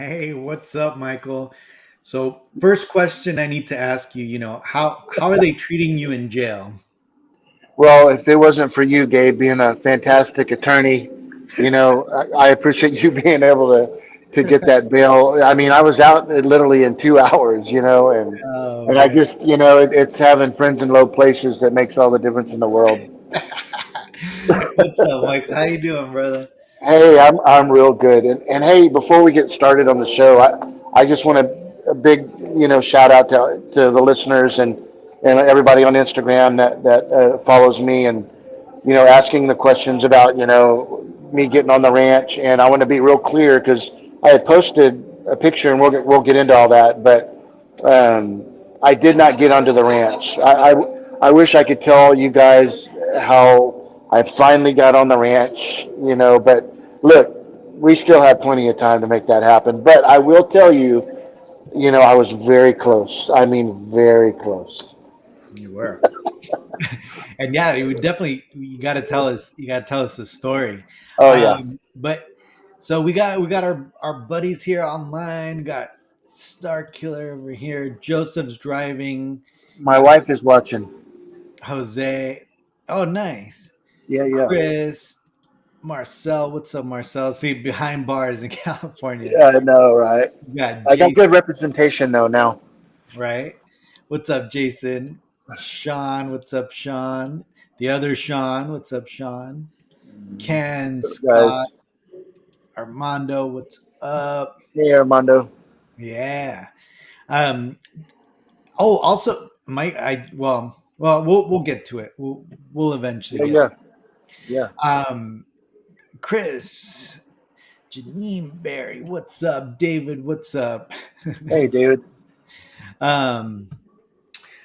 Hey, what's up, Michael? So, first question I need to ask you, how are they treating you in jail? Well, if it wasn't for you, Gabe, being a fantastic attorney, I appreciate you being able to get that bail. I mean, I was out literally in 2 hours, Oh and I man. just, it's having friends in low places that makes all the difference in the world. What's up, Mike? How you doing, brother? Hey, I'm real good. And hey, before we get started on the show, I just want a big shout out to the listeners and everybody on Instagram that follows me and asking the questions about me getting on the ranch. And I want to be real clear because I had posted a picture and we'll get into all that, but um, I did not get onto the ranch. I wish I could tell you guys how I finally got on the ranch, but look, we still have plenty of time to make that happen. But I will tell you, I was very close. I mean, very close. You were. And yeah, you got to tell us the story. Oh yeah, But so we got our buddies here online, got Star Killer over here, Joseph's driving, my got wife is watching. Jose. Oh, nice. Yeah, yeah. Chris, Marcel, what's up, Marcel? See, behind bars in California. Yeah, I know, right? You got I got Jason, good representation though now. right? What's up, Jason? Sean, what's up, Sean? The other Sean, what's up, Sean? Ken, Scott, Guys, Armando, what's up? hey Armando. Yeah. Um. Oh, also, Mike. We'll get to it. We'll eventually Yeah, get. yeah, yeah. Um. Chris, Janine Barry, what's up? David, what's up? Hey David. um,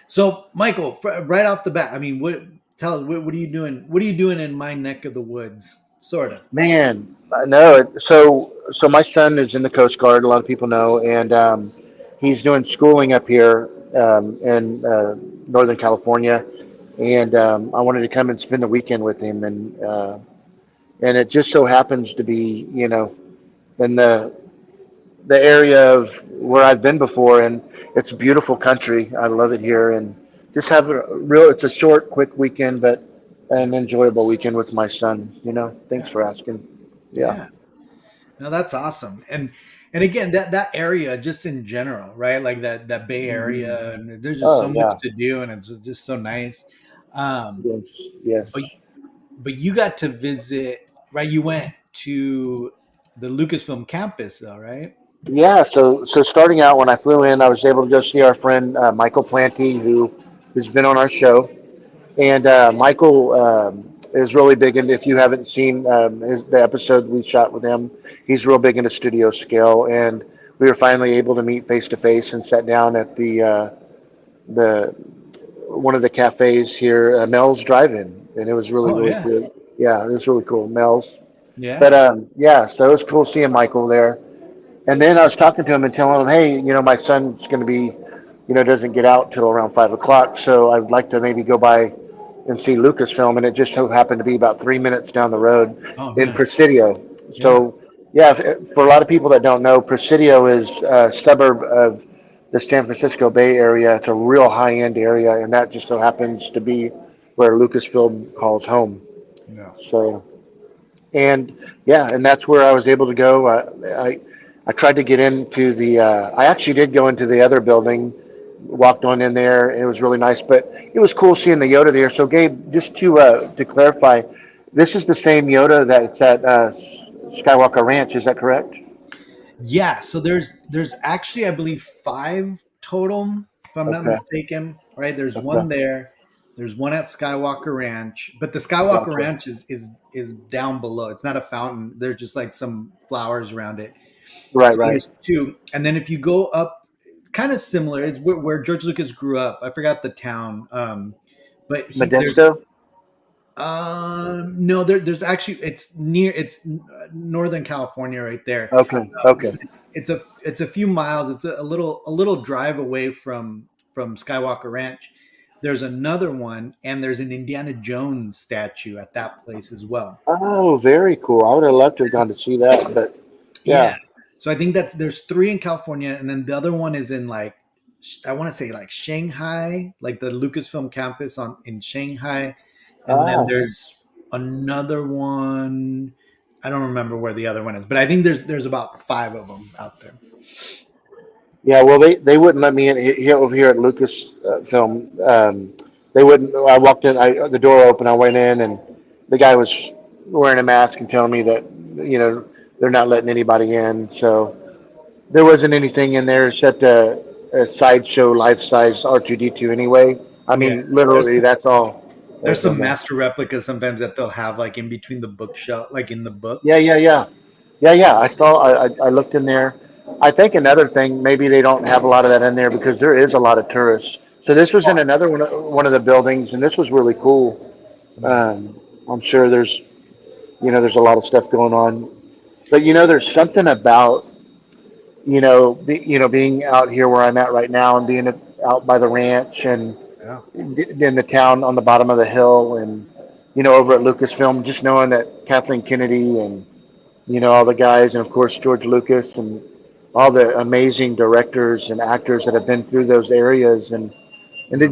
so Michael, right off the bat, I mean, tell us what are you doing? What are you doing in my neck of the woods? Sort of. Man, I know it. So my son is in the Coast Guard. A lot of people know, and he's doing schooling up here in Northern California. And I wanted to come and spend the weekend with him, and it just so happens to be, in the area of where I've been before, and it's a beautiful country. I love it here, and just have a real. It's a short, quick weekend, but Yeah. an enjoyable weekend with my son. Thanks Yeah. for asking. Yeah. Yeah. No, that's awesome. And again, that area, just in general, right? Like that Bay Mhm. Area, and there's just Oh so much yeah. to do, and it's just so nice. Um, Yes. Yes. but but you got to visit, right? You went to the Lucasfilm campus, though, right? Yeah. So starting out when I flew in, I was able to go see our friend Michael Planty, who's been on our show. And Michael is really big into, if you haven't seen the episode we shot with him, he's real big into studio scale. And we were finally able to meet face to face and sat down at the one of the cafes here, Mel's Drive-In, and it was really Oh really yeah, good. Yeah, it was really cool, Mel's. But yeah, yeah, so it was cool seeing Michael there. And then I was talking to him and telling him, hey, my son's going to be, doesn't get out till around 5 o'clock, so I'd like to maybe go by and see Lucasfilm, and it just so happened to be about 3 minutes down the road oh in nice, Presidio. yeah, So, yeah, for a lot of people that don't know, Presidio is a suburb of the San Francisco Bay Area. It's a real high-end area, and that just so happens to be where Lucasfilm calls home. yeah. So, and yeah, and that's where I was able to go. I tried to get into the. I actually did go into the other building, walked on in there. It was really nice, but it was cool seeing the Yoda there. So, Gabe, just to clarify, this is the same Yoda that's at Skywalker Ranch. Is that correct? Yeah, so there's actually, I believe, five total, if I'm not Okay, mistaken. Right? There's okay, one there. There's one at Skywalker Ranch, but the Skywalker gotcha. Ranch is down below. It's not a fountain. There's just like some flowers around it. Right, So right. there's two, and then if you go up, kind of similar. It's where George Lucas grew up. I forgot the town, but there's Modesto. no, there's actually, it's Northern California right there. Okay, okay. It's a few miles. It's a little drive away from Skywalker Ranch. There's another one, and there's an Indiana Jones statue at that place as well. Oh, very cool. I would have loved to have gone to see that, but Yeah. yeah. So I think that's there's three in California, and then the other one is in like I want to say like Shanghai, like the Lucasfilm campus on in Shanghai, and then Ah, there's another one. I don't remember where the other one is, but I think there's about five of them out there. yeah. Well, they wouldn't let me in here over here at Lucas Film. They wouldn't. I walked in. The door opened. I went in, and the guy was wearing a mask and telling me that they're not letting anybody in. So there wasn't anything in there except a sideshow life size R2D2 anyway. I Yeah, mean, there's literally, that's all there's that's in some there. master replicas sometimes that they'll have like in between the bookshelf, like in the Yeah, books. yeah, yeah, yeah, yeah. I saw. I looked in there. I think another thing, maybe they don't have a lot of that in there because there is a lot of tourists. So this was in another one of the buildings, and this was really cool. Yeah, I'm sure there's a lot of stuff going on, but there's something about being out here where I'm at right now and being out by the ranch and yeah, in the town on the bottom of the hill and over at Lucasfilm, just knowing that Kathleen Kennedy and all the guys, and of course George Lucas and all the amazing directors and actors that have been through those areas, and yeah,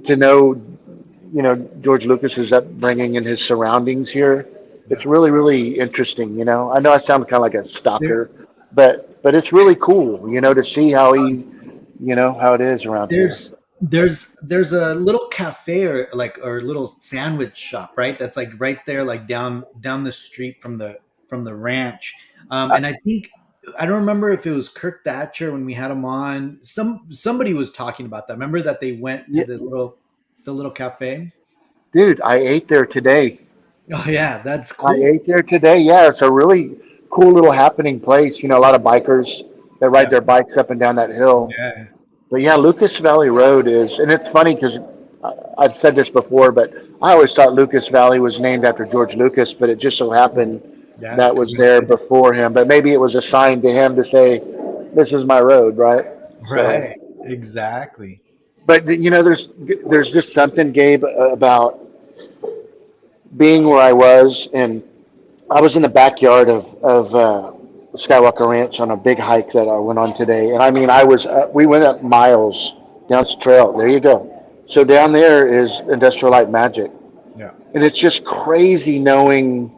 to know George Lucas's upbringing and his surroundings here. yeah. It's really really interesting. I know I sound kind of like a There, stalker, but it's really cool. To see how it is around here. there's a little cafe or a little sandwich shop, right? That's like right there, like down the street from the ranch. Uh, And I think I don't remember if it was Kirk Thatcher when we had him on. Somebody was talking about that. Remember that they went to yeah, the little cafe? dude, I ate there today. Oh yeah, that's I cool. ate there today. Yeah, it's a really cool little happening place. A lot of bikers that ride Yeah, their bikes up and down that hill. yeah, But yeah, Lucas Valley Road is, and it's funny because I've said this before, but I always thought Lucas Valley was named after George Lucas, but it just so happened yeah. that was there Coincidence. before him. But maybe it was a sign to him to say, "This is my road," right? So, Right. Exactly. but there's just something, Gabe, about being where I was, and I was in the backyard of Skywalker Ranch on a big hike that I went on today, and I mean, we went up miles down this trail. There you go. So down there is Industrial Light Magic, Yeah. and it's just crazy knowing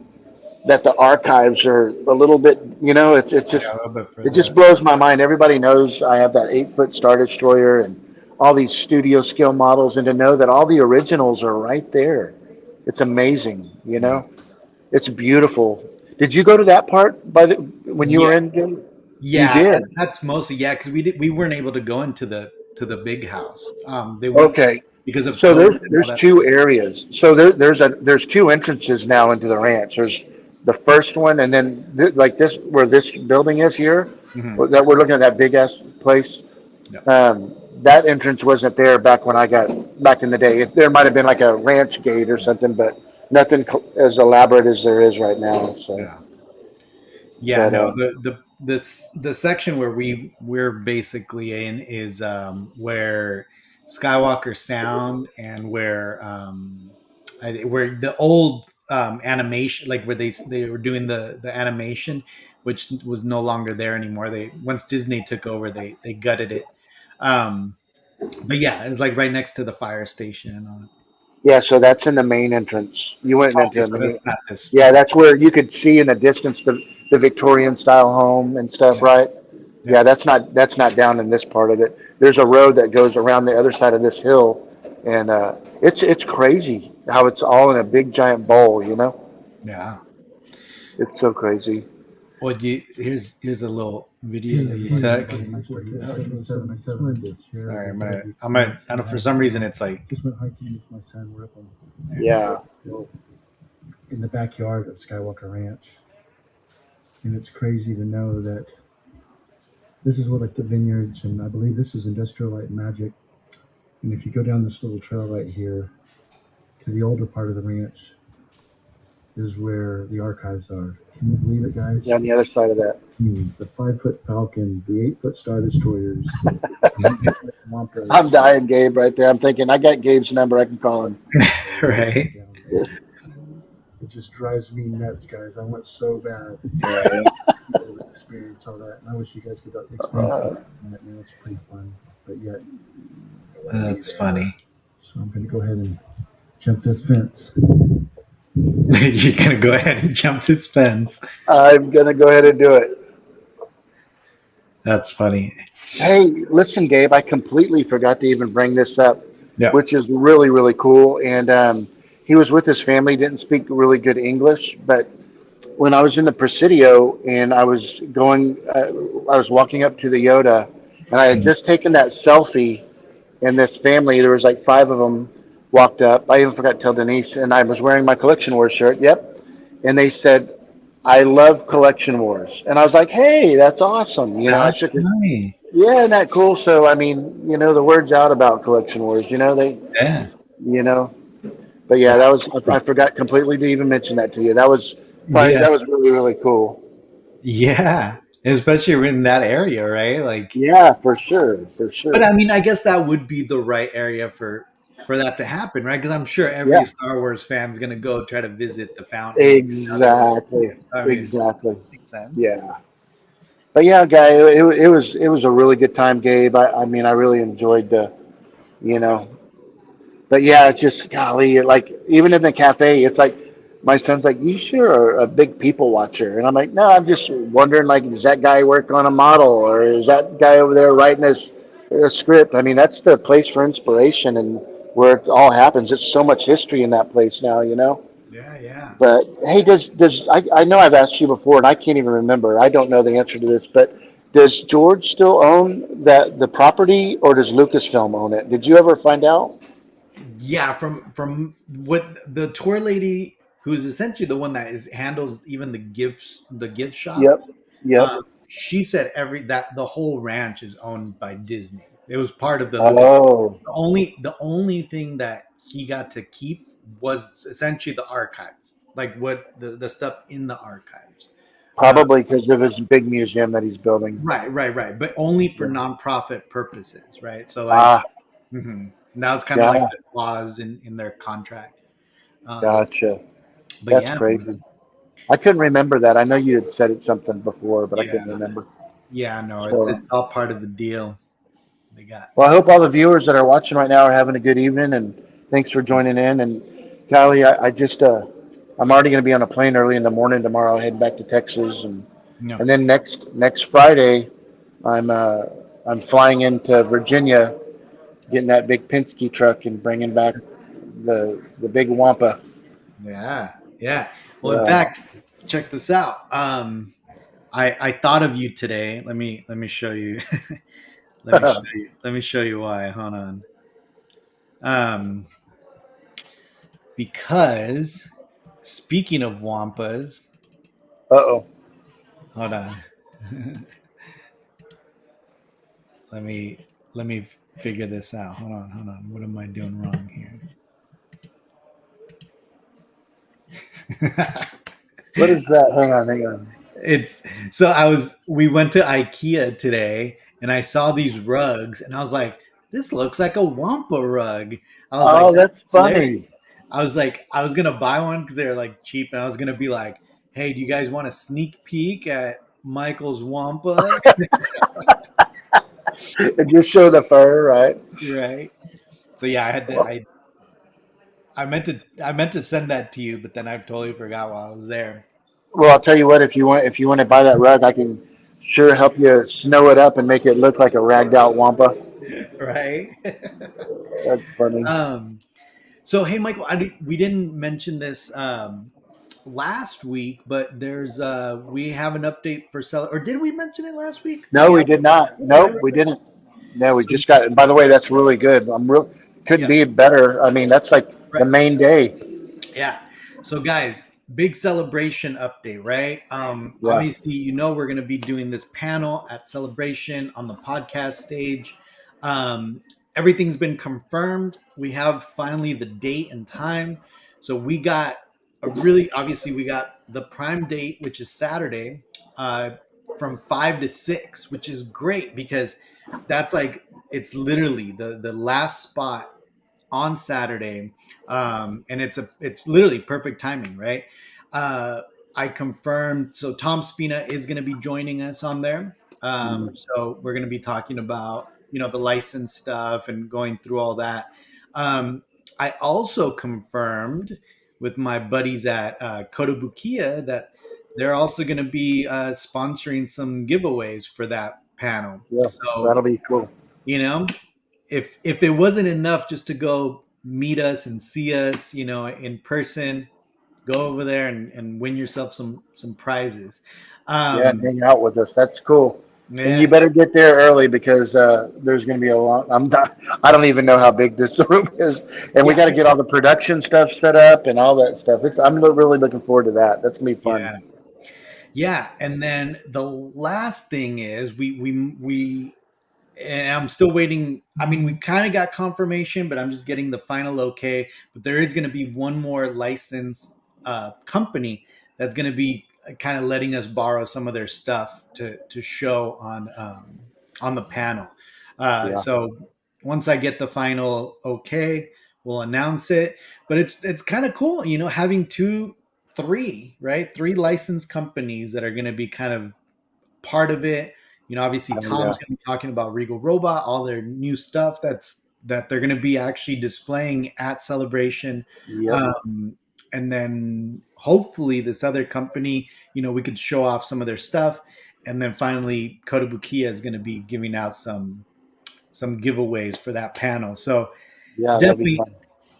that the archives are a little bit. Yeah. A little bit It further just up. blows my mind. Everybody knows I have that 8 foot Star Destroyer and all these studio scale models, and to know that all the originals are right there, it's amazing. Yeah. It's beautiful. Did you go to that part when you Yeah. were in? Jim? You Yeah, did. that's mostly yeah, because we weren't able to go into the big house. They wouldn't Okay. because of So COVID there's and all there's that two stuff. areas. So there's two entrances now into the ranch. There's the first one, and then like this where this building is here, Hmm. that we're looking at that big ass place. Yeah, That entrance wasn't there back when I got back in the day. There might have been like a ranch gate or something, but nothing as elaborate as there is right now. So, yeah, yeah. but No, the section where we're basically in is where Skywalker Sound and where the old animation, like where they were doing the animation, which was no longer there anymore. They once Disney took over, they gutted it. Um, but yeah, it's like right next to the fire station and all that. yeah, so that's in the main entrance. You went into Okay, the so main. that's not this. Yeah, that's where you could see in the distance the Victorian style home and stuff, Yeah, right? yeah, Yeah, that's not down in this part of it. There's a road that goes around the other side of this hill, and it's crazy how it's all in a big giant bowl. yeah. It's so crazy. Well, here's a little video that you took. Sorry, I don't, for some reason it's like Just went hiking with my son Ripple Yeah, in the backyard of Skywalker Ranch, and it's crazy to know that this is where like the vineyards, and I believe this is Industrial Light Magic. And if you go down this little trail right here to the older part of the ranch, is where the archives are. Can you believe it, guys? yeah, on the other side of that. Means the 5 foot Falcons, the 8 foot Star Destroyers, I'm Wampas. dying, Gabe, right there. I'm thinking I got Gabe's number. I can call him. right. Down there. It just drives me nuts, guys. I want so bad. Yeah, experience all that. And I wish you guys could experience it. Right now, it's pretty fun, but yet I want to be That's there. funny. So I'm going to go ahead and jump this fence. You're gonna go ahead and jump this fence. I'm gonna go ahead and do it. That's funny. Hey, listen, Gabe, I completely forgot to even bring this up, Yeah. which is really, really cool. And he was with his family, didn't speak really good English, but when I was in the Presidio and I was walking up to the Yoda, and I had just taken that selfie, and this family, there was like five of them, walked up. I even forgot to tell Denise, and I was wearing my Collection Wars shirt. Yep. And they said, I love Collection Wars. And I was like, hey, that's awesome. I That's shook it. funny. Yeah, isn't that cool? So, I mean, the word's out about Collection Wars. Yeah. You know, but yeah, That's I forgot completely to even mention that to you. yeah. That was really, really cool. Yeah. Especially in that area, right? Like, Yeah, for sure. For but sure. I mean, I guess that would be the right area for that to happen, right? Because I'm sure every Yeah, Star Wars fan's gonna go try to visit the fountain. They want to see exactly. it. So, I mean, Exactly. makes sense. Yeah. But yeah, guy, it was a really good time, Gabe. I mean, I really enjoyed you know, but yeah, it's just golly, like even in the cafe, it's like my son's like, "You sure are a big people watcher?" And I'm like, "No, I'm just wondering, like, does that guy work on a model, or is that guy over there writing a script?" I mean, that's the place for inspiration and where it all happens. It's so much history in that place now. Yeah, yeah. But hey, I know I've asked you before, and I can't even remember. I don't know the answer to this, but does George still own the property, or does Lucasfilm own it? Did you ever find out? Yeah, from what the tour lady, who's essentially the one that is handles even the gift shop. Yep. Yep. She said every that the whole ranch is owned by Disney. It was part of the Lucas. Oh, The only thing that he got to keep was essentially the archives, like what the stuff in the archives. Uh, probably because of his big museum that he's building. right, but only for Yeah. nonprofit purposes, right? So like, Ah, that was kind of like yeah, the clause in their contract. Um, gotcha. but That's yeah, man. crazy. I couldn't remember that. I know you had said it something before, but I Yeah, couldn't remember. yeah, no, it's So, all part of the deal they got. well, I hope all the viewers that are watching right now are having a good evening, and thanks for joining in. And Callie, I'm already going to be on a plane early in the morning tomorrow, heading back to Texas, No, and then next Friday, I'm uh, I'm flying into Virginia, getting that big Penske truck and bringing back the big Wampa. yeah, yeah. Well, in Yeah. fact, check this out. I thought of you today. Let me show you. Let me show you why. Hold on. Um, because speaking of wampas, Uh-oh. hold on. let me let me figure this out. Hold on. What am I doing wrong here? What is that? Hang on. It's so we went to IKEA today and I saw these rugs and I was like, this looks like a Wampa rug. I was like, Oh, that's that's hilarious. funny. I was like, I was gonna buy one because they're like cheap, and I was gonna be like, hey, do you guys want a sneak peek at Michael's Wampa? It just show the fur, right? Right. So yeah, I had to Well, I meant to send that to you, but then I totally forgot while I was there. I'll tell you what. If you want to buy that rug, I can sure help you snow it up and make it look like a ragged out Wampa. Right. That's funny. um So, hey, Michael, we didn't mention this last week, but we have an update for sell. Or did we mention it last week? That No, we we have. did not. Right, Nope, right, we right. didn't. No, we So, just got. By the way, that's really good. I'm real. Couldn't yeah, be better. I mean, that's like the right. main day. Yeah. So, guys, big celebration update, right? Yeah. Obviously, we're going to be doing this panel at Celebration on the podcast stage. Um, Everything's been confirmed. We have finally the date and time. So we got obviously we got the prime date, which is Saturday, uh, from 5 to 6, which is great because that's like it's literally the last spot on Saturday, and it's literally perfect timing, right? Uh, I confirmed. So Tom Spina is going to be joining us on there. Mhm. So we're going to be talking about the license stuff and going through all that. Um, I also confirmed with my buddies at Kotobukiya that they're also going to be sponsoring some giveaways for that panel. Yeah, So that'll be cool. you know, if it wasn't enough just to go meet us and see us, in person, go over there and win yourself some prizes. Yeah, and Um, hang out with us. That's cool. And you yeah, better get there early because there's going to be a lot. I don't even know how big this room is, and we yeah, got to get all the production stuff set up and all that stuff. Really looking forward to that. That's gonna be fun. yeah, yeah. And then the last thing is we and I'm still waiting. I mean, we kind of got confirmation, but I'm just getting the final okay. But there is going to be one more licensed company that's going to be kind of letting us borrow some of their stuff to show on the panel. Yeah, So once I get the final okay, we'll announce it. But it's kind of cool, having three licensed companies that are going to be kind of part of it. Obviously yeah, Tom's going to be talking about Regal Robot, all their new stuff that they're going to be actually displaying at Celebration. yep, Um, and then hopefully this other company, we could show off some of their stuff. And then finally, Kotobukiya is going to be giving out some giveaways for that panel. So yeah. That'll be definitely, fun.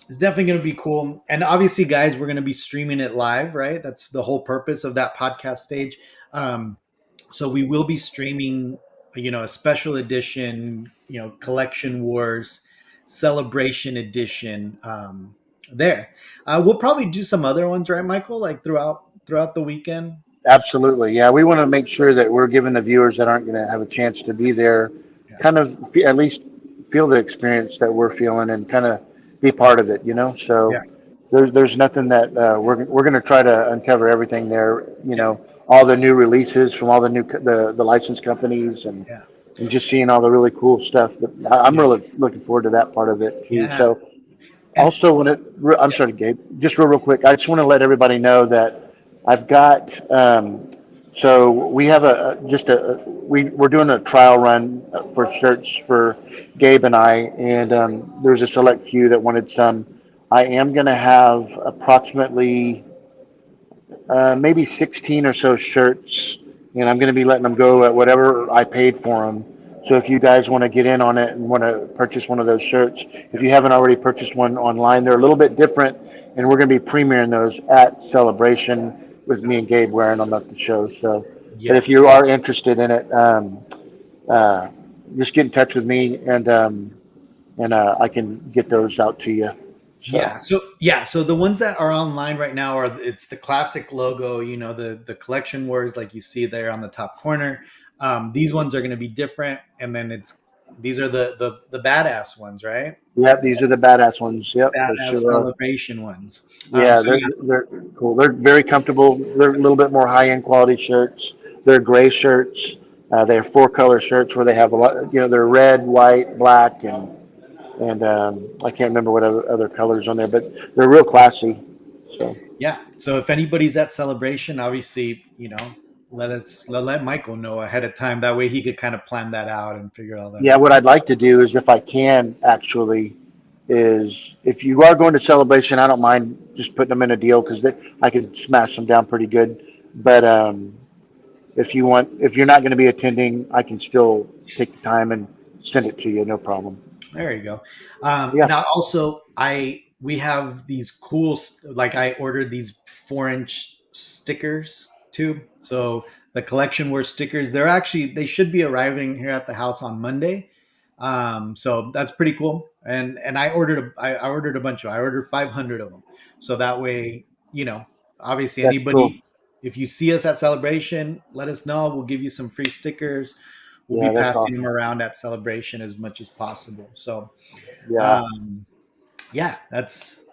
it's definitely going to be cool. And obviously, guys, we're going to be streaming it live, right? That's the whole purpose of that podcast stage. So we will be streaming, a special edition, Collection Wars Celebration Edition there. We'll probably do some other ones, right, Michael? Like throughout the weekend. Absolutely. Yeah, we want to make sure that we're giving the viewers that aren't going to have a chance to be there, Yeah, kind of at least feel the experience that we're feeling and kind of be part of it. yeah, So there's nothing that we're going to try to uncover everything there. yeah, All the new releases from all the license companies yeah, and just seeing all the really cool stuff. I'm yeah, really looking forward to that part of it too. yeah, So and also, I'm yeah, sorry, Gabe, just real quick, I just want to let everybody know that I've got, so we have we're doing a trial run for shirts for Gabe and I, and there's a select few that wanted some. I am going to have approximately maybe 16 or so shirts, and I'm going to be letting them go at whatever I paid for them. So if you guys want to get in on it and want to purchase one of those shirts, if you haven't already purchased one online, they're a little bit different, and we're going to be premiering those at Celebration with me and Gabe wearing them at the show. So, but yeah. if you are interested in it, uh, just get in touch with me, and I can get those out to you. So. So the ones that are online right now it's the classic logo, the collection wars like you see there on the top corner. These ones are going to be different, and then these are the badass ones, right? Yep, these are the badass ones. Yep, they Badass sure are. celebration ones. Yeah, So yeah, they're cool. They're very comfortable. They're a little bit more high end quality shirts. They're gray shirts. They're four color shirts where they have a lot. They're red, white, black, and I can't remember what other colors on there, but they're real classy. So yeah. So if anybody's at celebration, obviously, let Michael know ahead of time. That way he could kind of plan that out and figure all that yeah, out. what I'd like to do is if I can actually is if you are going to celebration, I don't mind just putting them in a deal because I could smash them down pretty good. But if you're not going to be attending, I can still take the time and send it to you, no problem. There you go. Yeah, And we have these cool, like I ordered these 4-inch stickers too. So the collection were stickers. They should be arriving here at the house on Monday. So that's pretty cool. And I ordered a bunch of, I ordered 500 of them. So that way, obviously that's cool. anybody, if you see us at celebration, let us know. We'll give you some free stickers. We'll be Yeah, that's passing them awesome. around at celebration as much as possible. So Yeah, um, yeah, that's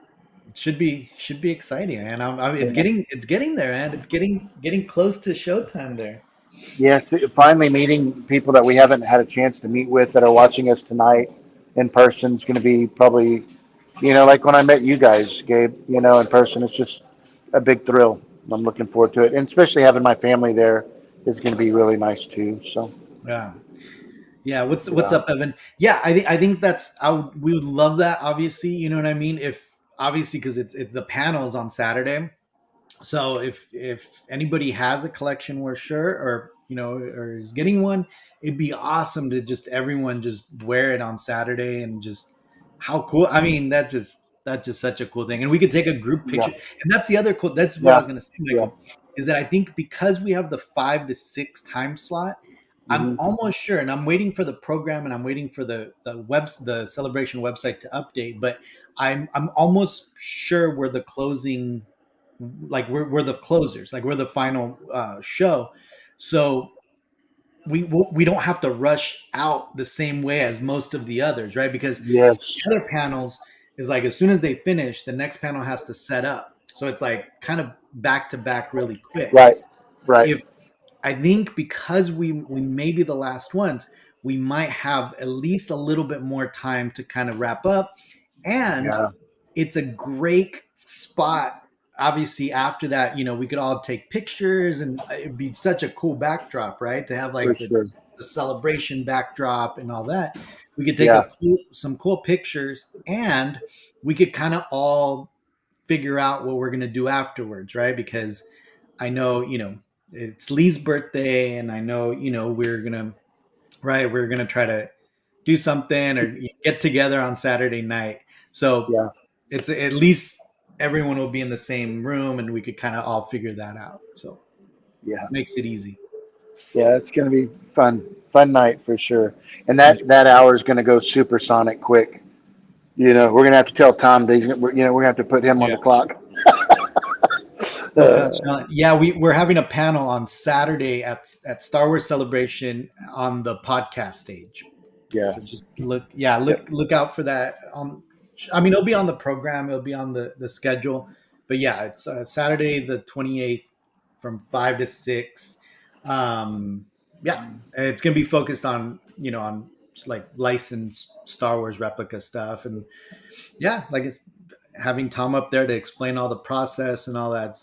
should be exciting, and it's yeah. getting there, and it's getting close to showtime there. Yes, finally meeting people that we haven't had a chance to meet with that are watching us tonight in person is going to be probably, like when I met you guys, Gabe, in person, it's just a big thrill. I'm looking forward to it, and especially having my family there is going to be really nice too. So Yeah. Yeah, what's yeah, up, Evan? Yeah, I think that's we would love that. Obviously, you know what I mean. If obviously because it's the panels on Saturday, so if anybody has a collection wear shirt or or is getting one, it'd be awesome to just everyone just wear it on Saturday and just how cool. I mean, that's just such a cool thing, and we could take a group yeah, picture. And that's the other cool. That's what I yeah, was gonna say, yeah. Michael, is that I think because we have the 5 to 6 time slot, I'm Hmm. almost sure, and I'm waiting for the program, and I'm waiting for the celebration website to update. But I'm almost sure we're the closing, like we're the closers, like we're the final show, so we don't have to rush out the same way as most of the others, right? Because Yes, the other panels is like as soon as they finish, the next panel has to set up, so it's like kind of back to back really quick. right, right. If I think because we may be the last ones, we might have at least a little bit more time to kind of wrap up, and Yeah, it's a great spot. Obviously, after that, we could all take pictures, and it'd be such a cool backdrop, right? To have for like sure. the celebration backdrop and all that. We could take Yeah, some cool pictures, and we could kind of all figure out what we're gonna do afterwards, right? Because I know, it's Lee's birthday, and I know, we're gonna try to do something or get together on Saturday night. So yeah, it's at least everyone will be in the same room, and we could kind of all figure that out. So yeah, makes it easy. yeah. It's going to be fun, fun night for sure. And Yeah. that hour is going to go supersonic quick. We're going to have to tell Tom that we're going to have to put him on Yeah. the clock. So, Uh, yeah, we're having a panel on Saturday at Star Wars Celebration on the podcast stage. yeah, So just look, yeah, yep, look out for that. I mean, it'll be on the program, it'll be on the schedule, but yeah, it's Saturday the 28th from 5 to 6. Um, yeah, it's gonna be focused on on like licensed Star Wars replica stuff, and yeah, like it's having Tom up there to explain all the process and all that.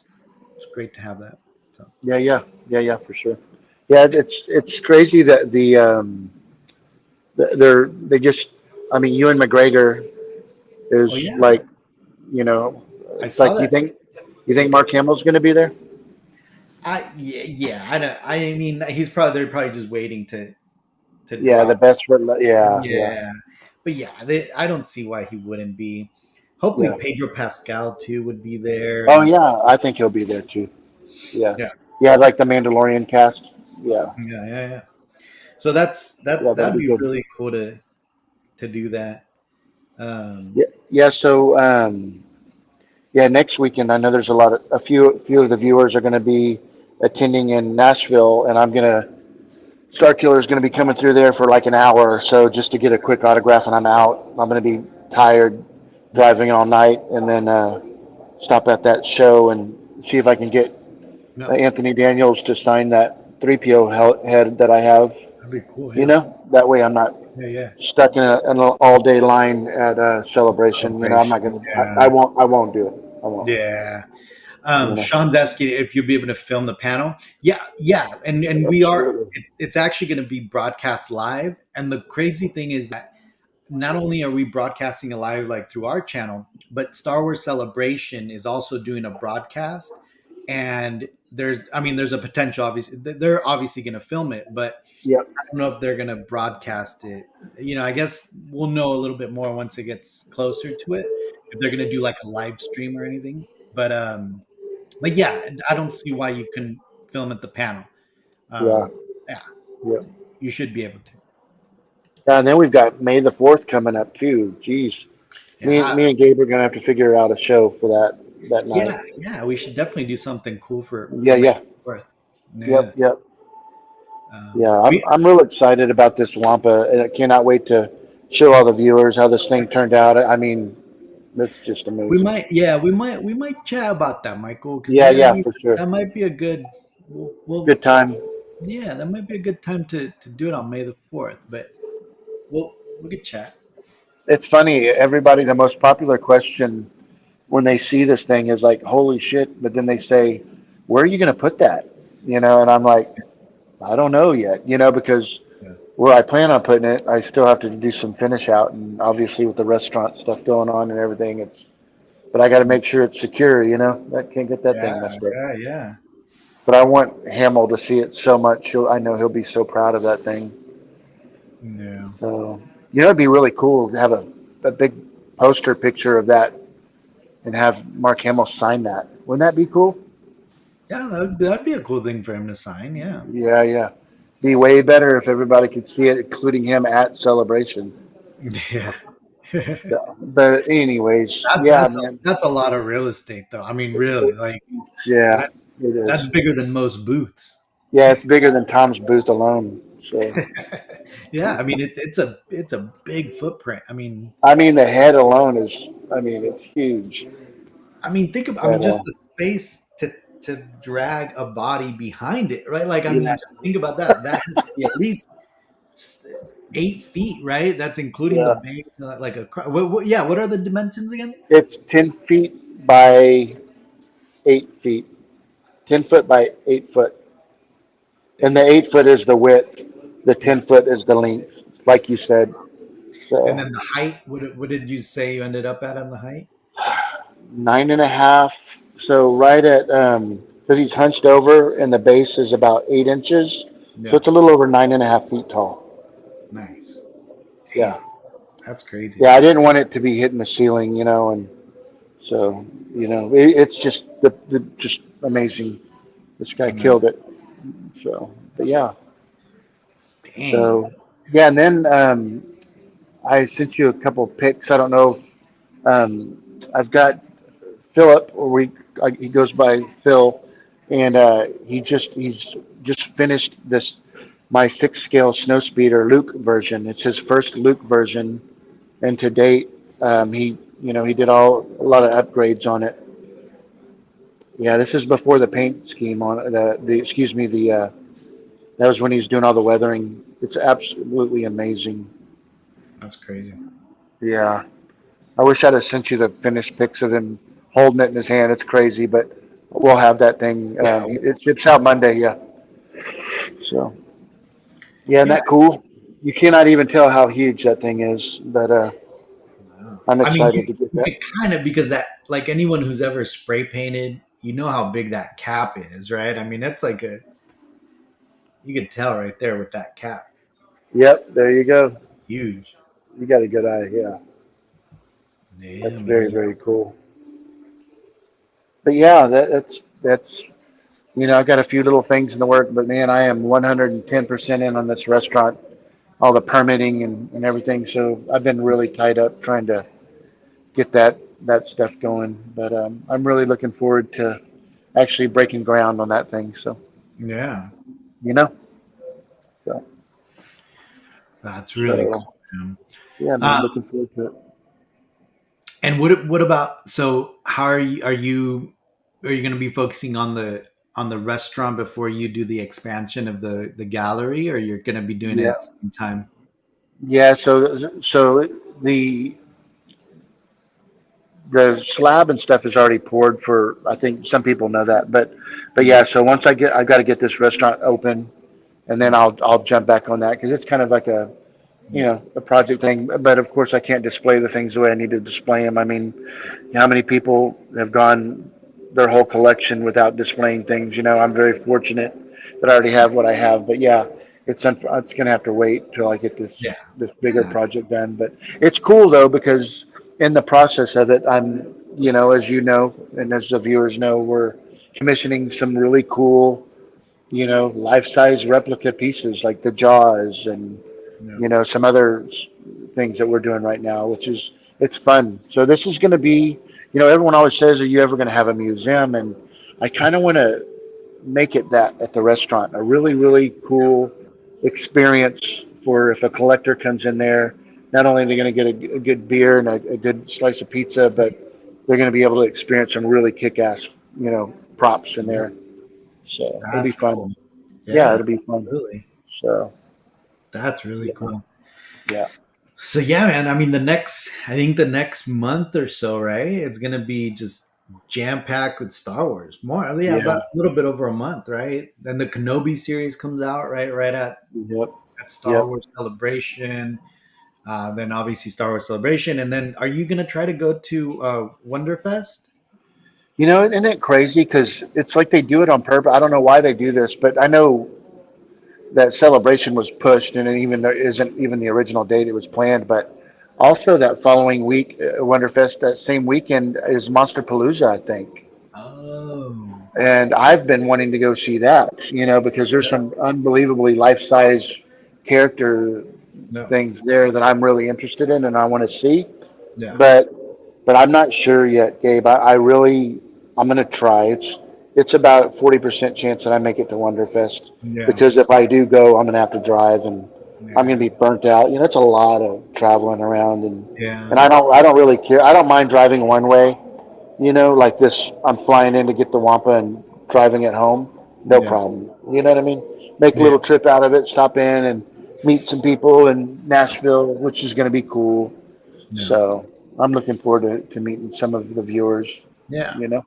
It's great to have that. So, yeah, yeah, yeah, yeah, for sure. Yeah, it's crazy that they just. I mean, Ewan McGregor oh is yeah, like, you know, I it's saw like that. you think Mark Hamill's going to be there? Yeah, I don't. I mean, they're probably just waiting to Yeah, the drop. best for yeah, yeah, Yeah, but yeah, I don't see why he wouldn't be. Hopefully, yeah. Pedro Pascal too would be there, Oh and yeah, I think he'll be there too. Yeah, yeah, yeah, like the Mandalorian cast. Yeah, yeah. So that's yeah, that'll that'd be be good. really cool to do that. Um, Yeah, yeah. So yeah, next weekend I know there's a few of the viewers are going to be attending in Nashville, and I'm gonna Star Killer is going to be coming through there for like an hour or so just to get a quick autograph, and I'm out. I'm going to be tired yeah, driving all night, and then stop at that show and see if I can get no, Anthony Daniels to sign that 3PO head that I have. that'd be cool. You Yeah, know, that way I'm not yeah. stuck in an all day line at a celebration. I'm not Celebration. gonna. I Yeah, won't. I won't do it. I won't. yeah. You know. Sean's asking if you'll be able to film the panel. Yeah, yeah, and we are. Absolutely. It's actually going to be broadcast live. And the crazy thing is that not only are we broadcasting it live like through our channel, but Star Wars Celebration is also doing a broadcast. And there's a potential. Obviously, they're obviously going to film it, but Yep. I don't know if they're going to broadcast it. I guess we'll know a little bit more once it gets closer to it. If they're going to do like a live stream or anything, but yeah, I don't see why you couldn't film at the panel. Yeah. Yeah, Yep. you should be able to. And then we've got May the 4th coming up too. Jeez. Me, Yeah, me and Gabe are gonna have to figure out a show for that night. yeah. We should definitely do something cool Yeah. for May Yeah. 4th. Yeah. Yep. Yep. Yeah. I'm We I'm real excited about this Wampa, and I cannot wait to show all the viewers how this thing turned out. I mean, that's just we amazing. might yeah we might chat about that, Michael, because Yeah. Yeah. For sure. that might be a good. We'll Good time. yeah, that might be a good time to do it on May the 4th. But we could chat. It's funny. Everybody, the most popular question when they see this thing is like, "Holy shit!" But then they say, where are you going to put that? And I'm like, I don't know yet, because Yeah. where I plan on putting it, I still have to do some finish out, and obviously with the restaurant stuff going on and everything, but I got to make sure it's secure, that can't get that thing Yeah. messed up. Yeah. Yeah. But I want Hamill to see it so much. I know he'll be so proud of that thing. Yeah. So, it'd be really cool to have a big poster picture of that and have Mark Hamill sign that. Wouldn't that be cool? Yeah. That'd be a cool thing for him to sign. Yeah. Yeah, yeah. Be way better if everybody could see it, including him at Celebration. Yeah. So, but anyways, That, yeah, that's man. that's a lot of real estate, though. I mean, really, like Yeah, that. it That's is. bigger than most booths. Yeah, it's bigger than Tom's booth alone. So, Yeah, I mean, it's a big footprint. I mean, I mean, the head alone is, I mean, it's huge. think about. I mean, But just the space to drag a body behind it, right? Like, I yeah, mean, just think about that. That has to be at least s- 8 feet, right? That's including the yeah, base, like a. Yeah, what are the dimensions again? it's 10 feet by 8 feet. 10 foot by 8 foot, and the 8 foot is the width. The Yeah, 10 foot is the length, like you said. and So then the height. What did you say you ended up at on the height? 9.5. So right at because he's hunched over, and the base is about 8 inches, so Yeah, it's a little over 9.5 feet tall. nice. Yeah, Damn, that's crazy. yeah. I didn't want it to be hitting the ceiling, and so it's just the just amazing. This guy Yeah. killed it. So, but yeah. Dang. So yeah, and then I sent you a couple of pics. I don't know. I've got Philip, or he goes by Phil, and he's just finished this my 6 scale snow speeder Luke version. It's his first Luke version, and to date, he did a lot of upgrades on it. Yeah, this is before the paint scheme on it. The excuse me the that was when he's doing all the weathering. It's absolutely amazing. That's crazy. Yeah, I wish I'd have sent you the finished pics of him holding it in his hand. It's crazy, but we'll have that thing. Yeah. It ships out Monday. Yeah. So yeah, isn't Yeah. that cool? You cannot even tell how huge that thing is, but Wow. I'm I mean, excited to get you that. could kind of, because that, like, anyone who's ever spray painted, you know how big that cap is, right? I mean, that's like you could tell right there with that cap. Yep, there you go. Huge. You got a good eye. Yeah, Yeah, that's very man. very cool. But yeah, that's I've got a few little things in the work, but man, I am 110% in on this restaurant, all the permitting and everything. So I've been really tied up trying to get that stuff going. But I'm really looking forward to actually breaking ground on that thing. So Yeah. you know, so That's really so cool, man. yeah, Uh, man, looking forward to it. and what about, so how are you going to be focusing on the restaurant before you do the expansion of the gallery, or you're going to be doing it Yeah, at the same time? yeah. So the the slab and stuff is already poured for. I think some people know that, but Yeah. yeah. So once I've got to get this restaurant open, and then Yeah. I'll jump back on that because it's kind of like Yeah. a project thing. But of course, I can't display the things the way I need to display them. I mean, how many people have gone their whole collection without displaying things? I'm very fortunate that I already have what I have. But yeah, it's gonna have to wait till I get Yeah. this bigger Yeah. project done. But it's cool though because in the process of it, as you know, and as the viewers know, we're commissioning some really cool, life-size replica pieces like the jaws and Yeah. some other things that we're doing right now, which is it's fun. So this is going to be, everyone always says, "Are you ever going to have a museum?" And I kind of want to make it that at the restaurant, a really really cool experience for if a collector comes in there. Not only are they going to get a good beer and a good slice of pizza, but they're going to be able to experience some really kick-ass, props in Yeah. there. So it'll be That's fun. cool. Yeah, Yeah. it'll be fun. Really. So That's really yeah, cool. yeah. So yeah, man. I mean, I think the next month or so, right? It's gonna be just jam packed with Star Wars. More, yeah, about Yeah. a little bit over a month, right? Then the Kenobi series comes out, right Yep. at Star Yep. Wars Celebration. Then obviously Star Wars Celebration, and then are you gonna try to go to Wonderfest? Isn't it crazy? Because it's like they do it on purpose. I don't know why they do this, but I know that celebration was pushed, and even there isn't even the original date it was planned. But also that following week, Wonderfest, that same weekend is Monster Palooza, I think. Oh, And I've been wanting to go see that, because there's yeah, some unbelievably life-size character no, things there that I'm really interested in and I want to see. yeah, But I'm not sure yet, Gabe. I really I'm gonna try. It's about 40% chance that I make it to Wonderfest yeah, because if I do go, I'm gonna have to drive and I'm gonna yeah, be burnt out. It's a lot of traveling around and yeah, I don't really care. I don't mind driving one way. Like this. I'm flying in to get the Wampa and driving it home. No yeah, problem. You know what I mean? Make a yeah, little trip out of it. Stop in and meet some people in Nashville, which is going to be cool. yeah, So I'm looking forward to meeting some of the viewers. yeah, You know.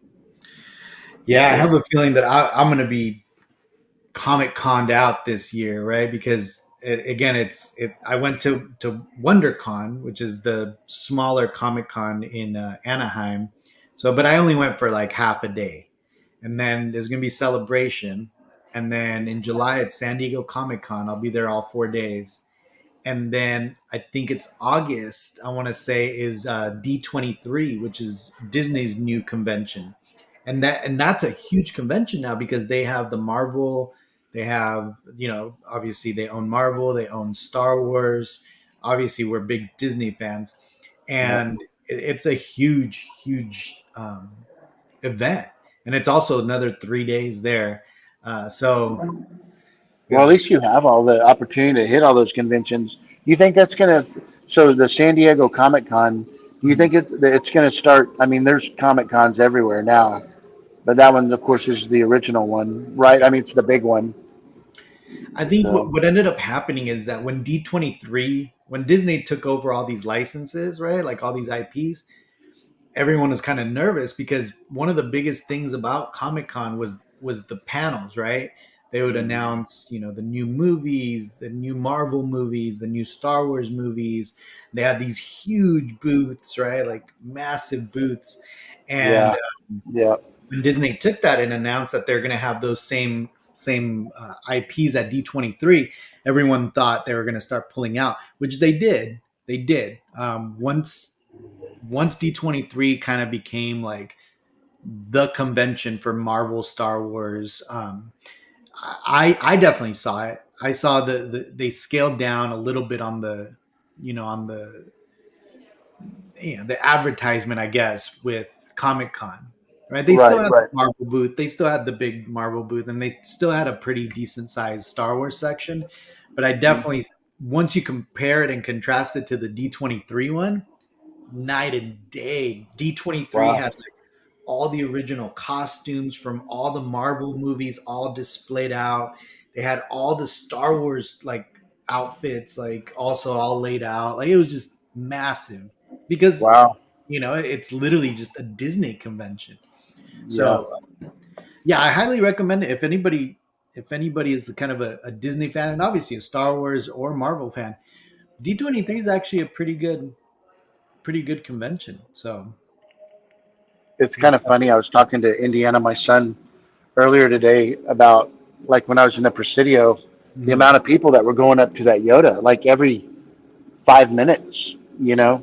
yeah. I Yeah. have a feeling that I'm gonna be Comic Conned out this year, right? Because again, I went to WonderCon, which is the smaller Comic Con in Anaheim. So, but I only went for like half a day, and then there's gonna be Celebration, and then in July it's San Diego Comic Con. I'll be there all 4 days, and then I think it's August. I want to say is D23, which is Disney's new convention, and that's a huge convention now because they have the Marvel, they have obviously they own Marvel, they own Star Wars. Obviously, we're big Disney fans, Yeah. and it's a huge event, and it's also another 3 days there. So Well, at it's least you have all the opportunity to hit all those conventions. You think that's gonna? So the San Diego Comic Con. Do you think it's gonna start? I mean, there's Comic Cons everywhere now. But that one, of course, is the original one, right? I mean, it's the big one. I think So what ended up happening is that when D23, when Disney took over all these licenses, right, like all these IPs, everyone was kind of nervous because one of the biggest things about Comic Con was the panels, right? They would announce, the new movies, the new Marvel movies, the new Star Wars movies. They had these huge booths, right, like massive booths, and yeah, yeah, when Disney took that and announced that they're going to have those same IPs at D23, everyone thought they were going to start pulling out, which they did. They did. Once D23 kind of became like the convention for Marvel, Star Wars. I definitely saw it. I saw they scaled down a little bit on the on the advertisement, I guess, with Comic Con. Right? They still right, had the right. Marvel booth. They still had the big Marvel booth, and they still had a pretty decent sized Star Wars section. But I definitely, once you compare it and contrast it to the D23 one, night and day. D23 Wow, had all the original costumes from all the Marvel movies all displayed out. They had all the Star Wars outfits also all laid out. Like it was just massive because wow, it's literally just a Disney convention. yeah. So yeah, I highly recommend it if anybody is kind of a Disney fan and obviously a Star Wars or Marvel fan. D23 is actually a pretty good convention. So It's yeah. kind of funny. I was talking to Indiana, my son, earlier today about like when I was in the Presidio, the Mhm. amount of people that were going up to that Yoda, like every 5 minutes. You know,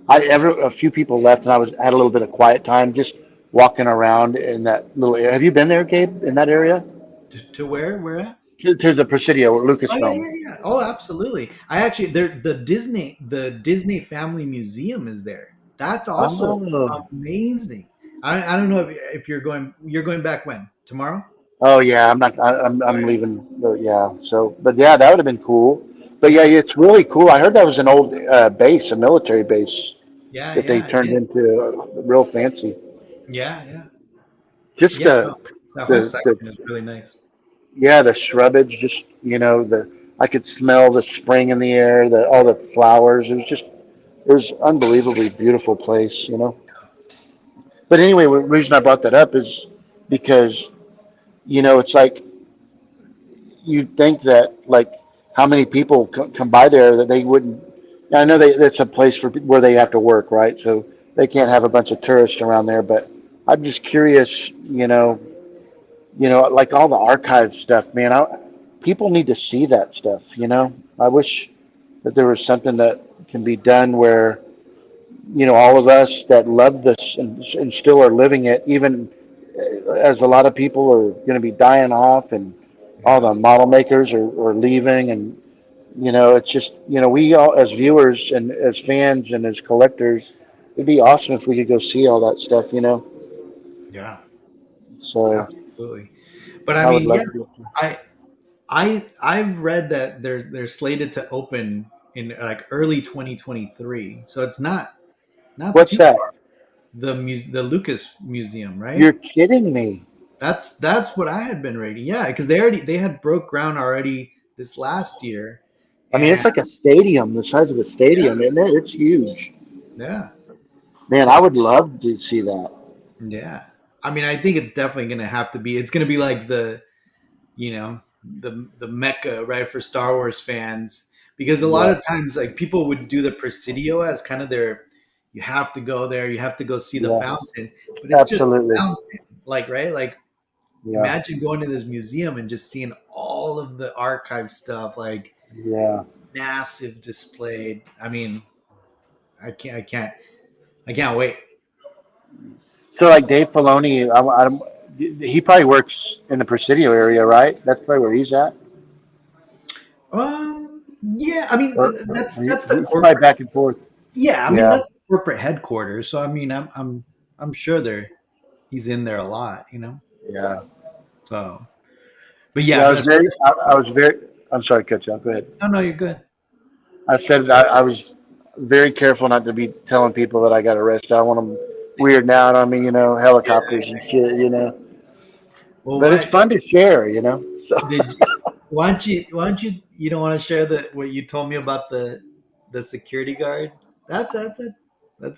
a few people left, and I had a little bit of quiet time, just walking around in that little area. Have you been there, Gabe, in that area? To where at? To the Presidio, Oh yeah, Lucasfilm. yeah, yeah. Oh, absolutely. I actually there the Disney Family Museum is there. That's also Oh, amazing. I don't know if you're going back when? Tomorrow? oh yeah. I'm not. Oh I'm yeah. leaving. Yeah. So, but yeah, that would have been cool. But yeah, Yeah. it's really cool. I heard that was an old base, a military base Yeah, that they yeah, it turned is. into real fancy. Yeah, yeah. Just Yeah, no. That whole the section is really nice. yeah, the shrubbage. Just the I could smell the spring in the air. The all the flowers. It was unbelievably beautiful place. But anyway, the reason I brought that up is because it's like you'd think that like how many people come by there that they wouldn't. I know that's a place for where they have to work, right? So they can't have a bunch of tourists around there. But I'm just curious, like all the archive stuff, man. People need to see that stuff. I wish that there was something that can be done where all of us that love this and still are living it, even as a lot of people are going to be dying off and all Yeah. the model makers are leaving. And it's just we all as viewers and as fans and as collectors, it'd be awesome if we could go see all that stuff. Yeah. So Absolutely. But I I would mean, yeah, love to go. I I've read that they're slated to open in like early 2023. So it's not What's too that? far. The Lucas Museum, You're right? kidding me. That's what I had been reading. Yeah, because they had broke ground already this last year, I mean, and it's like a stadium, the size of a yeah, stadium, isn't it? It's huge. yeah. Man, So I would love to see that. yeah, I mean, I think it's definitely going to have to be. It's going to be like the mecca, right, for Star Wars fans, because a lot Yeah, of times like people would do the Presidio as kind of their, you have to go there, you have to go see the yeah, fountain, but it's just a absolutely. fountain, like, right, like Yeah, imagine going to this museum and just seeing all of the archive stuff, like yeah. massive displayed. I mean, I can't wait. So like Dave Filoni, he probably works in the Presidio area, right? That's probably where he's at. Yeah, I mean Or that's the he's probably corporate. back and forth. Yeah, I mean Yeah, that's the corporate headquarters. So I mean, I'm sure he's in there a lot, you know. yeah, So, but yeah. yeah, but as far as I was very. I'm sorry, to cut you off. Go ahead. no, no, you're good. I said I was very careful not to be telling people that I got arrested. I want them weirding out on me, Yeah. helicopters and shit. Well, But it's why fun to share. So did why don't you don't want to share the what you told me about the security guard? That's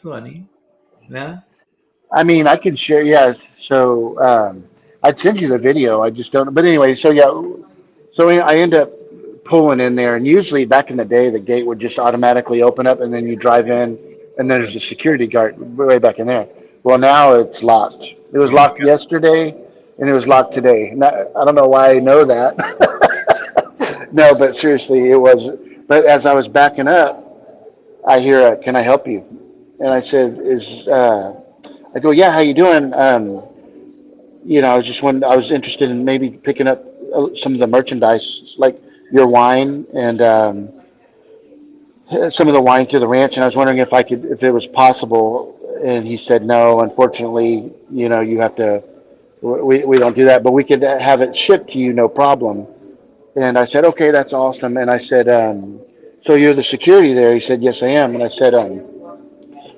funny. Yeah. I mean, I can share. Yeah. So I'd send you the video. I just don't. But anyway, so yeah. So I end up pulling in there, and usually back in the day, the gate would just automatically open up, and then you drive in, and then Yeah. there's a security guard way back in there. Well, now it's locked. It was Oh my locked god. yesterday, and it was locked today. I don't know why I know that. No, but seriously, it was. But as I was backing up, I hear, "Can I help you?" And I said, I go, "Yeah, how you doing?" I was just I was interested in maybe picking up some of the merchandise, like your wine and some of the wine to the ranch, and I was wondering if it was possible. And he said, "No, unfortunately, you have to. We don't do that, but we could have it shipped to you, no problem." And I said, "Okay, that's awesome." And I said, "So you're the security there?" He said, "Yes, I am." And I said,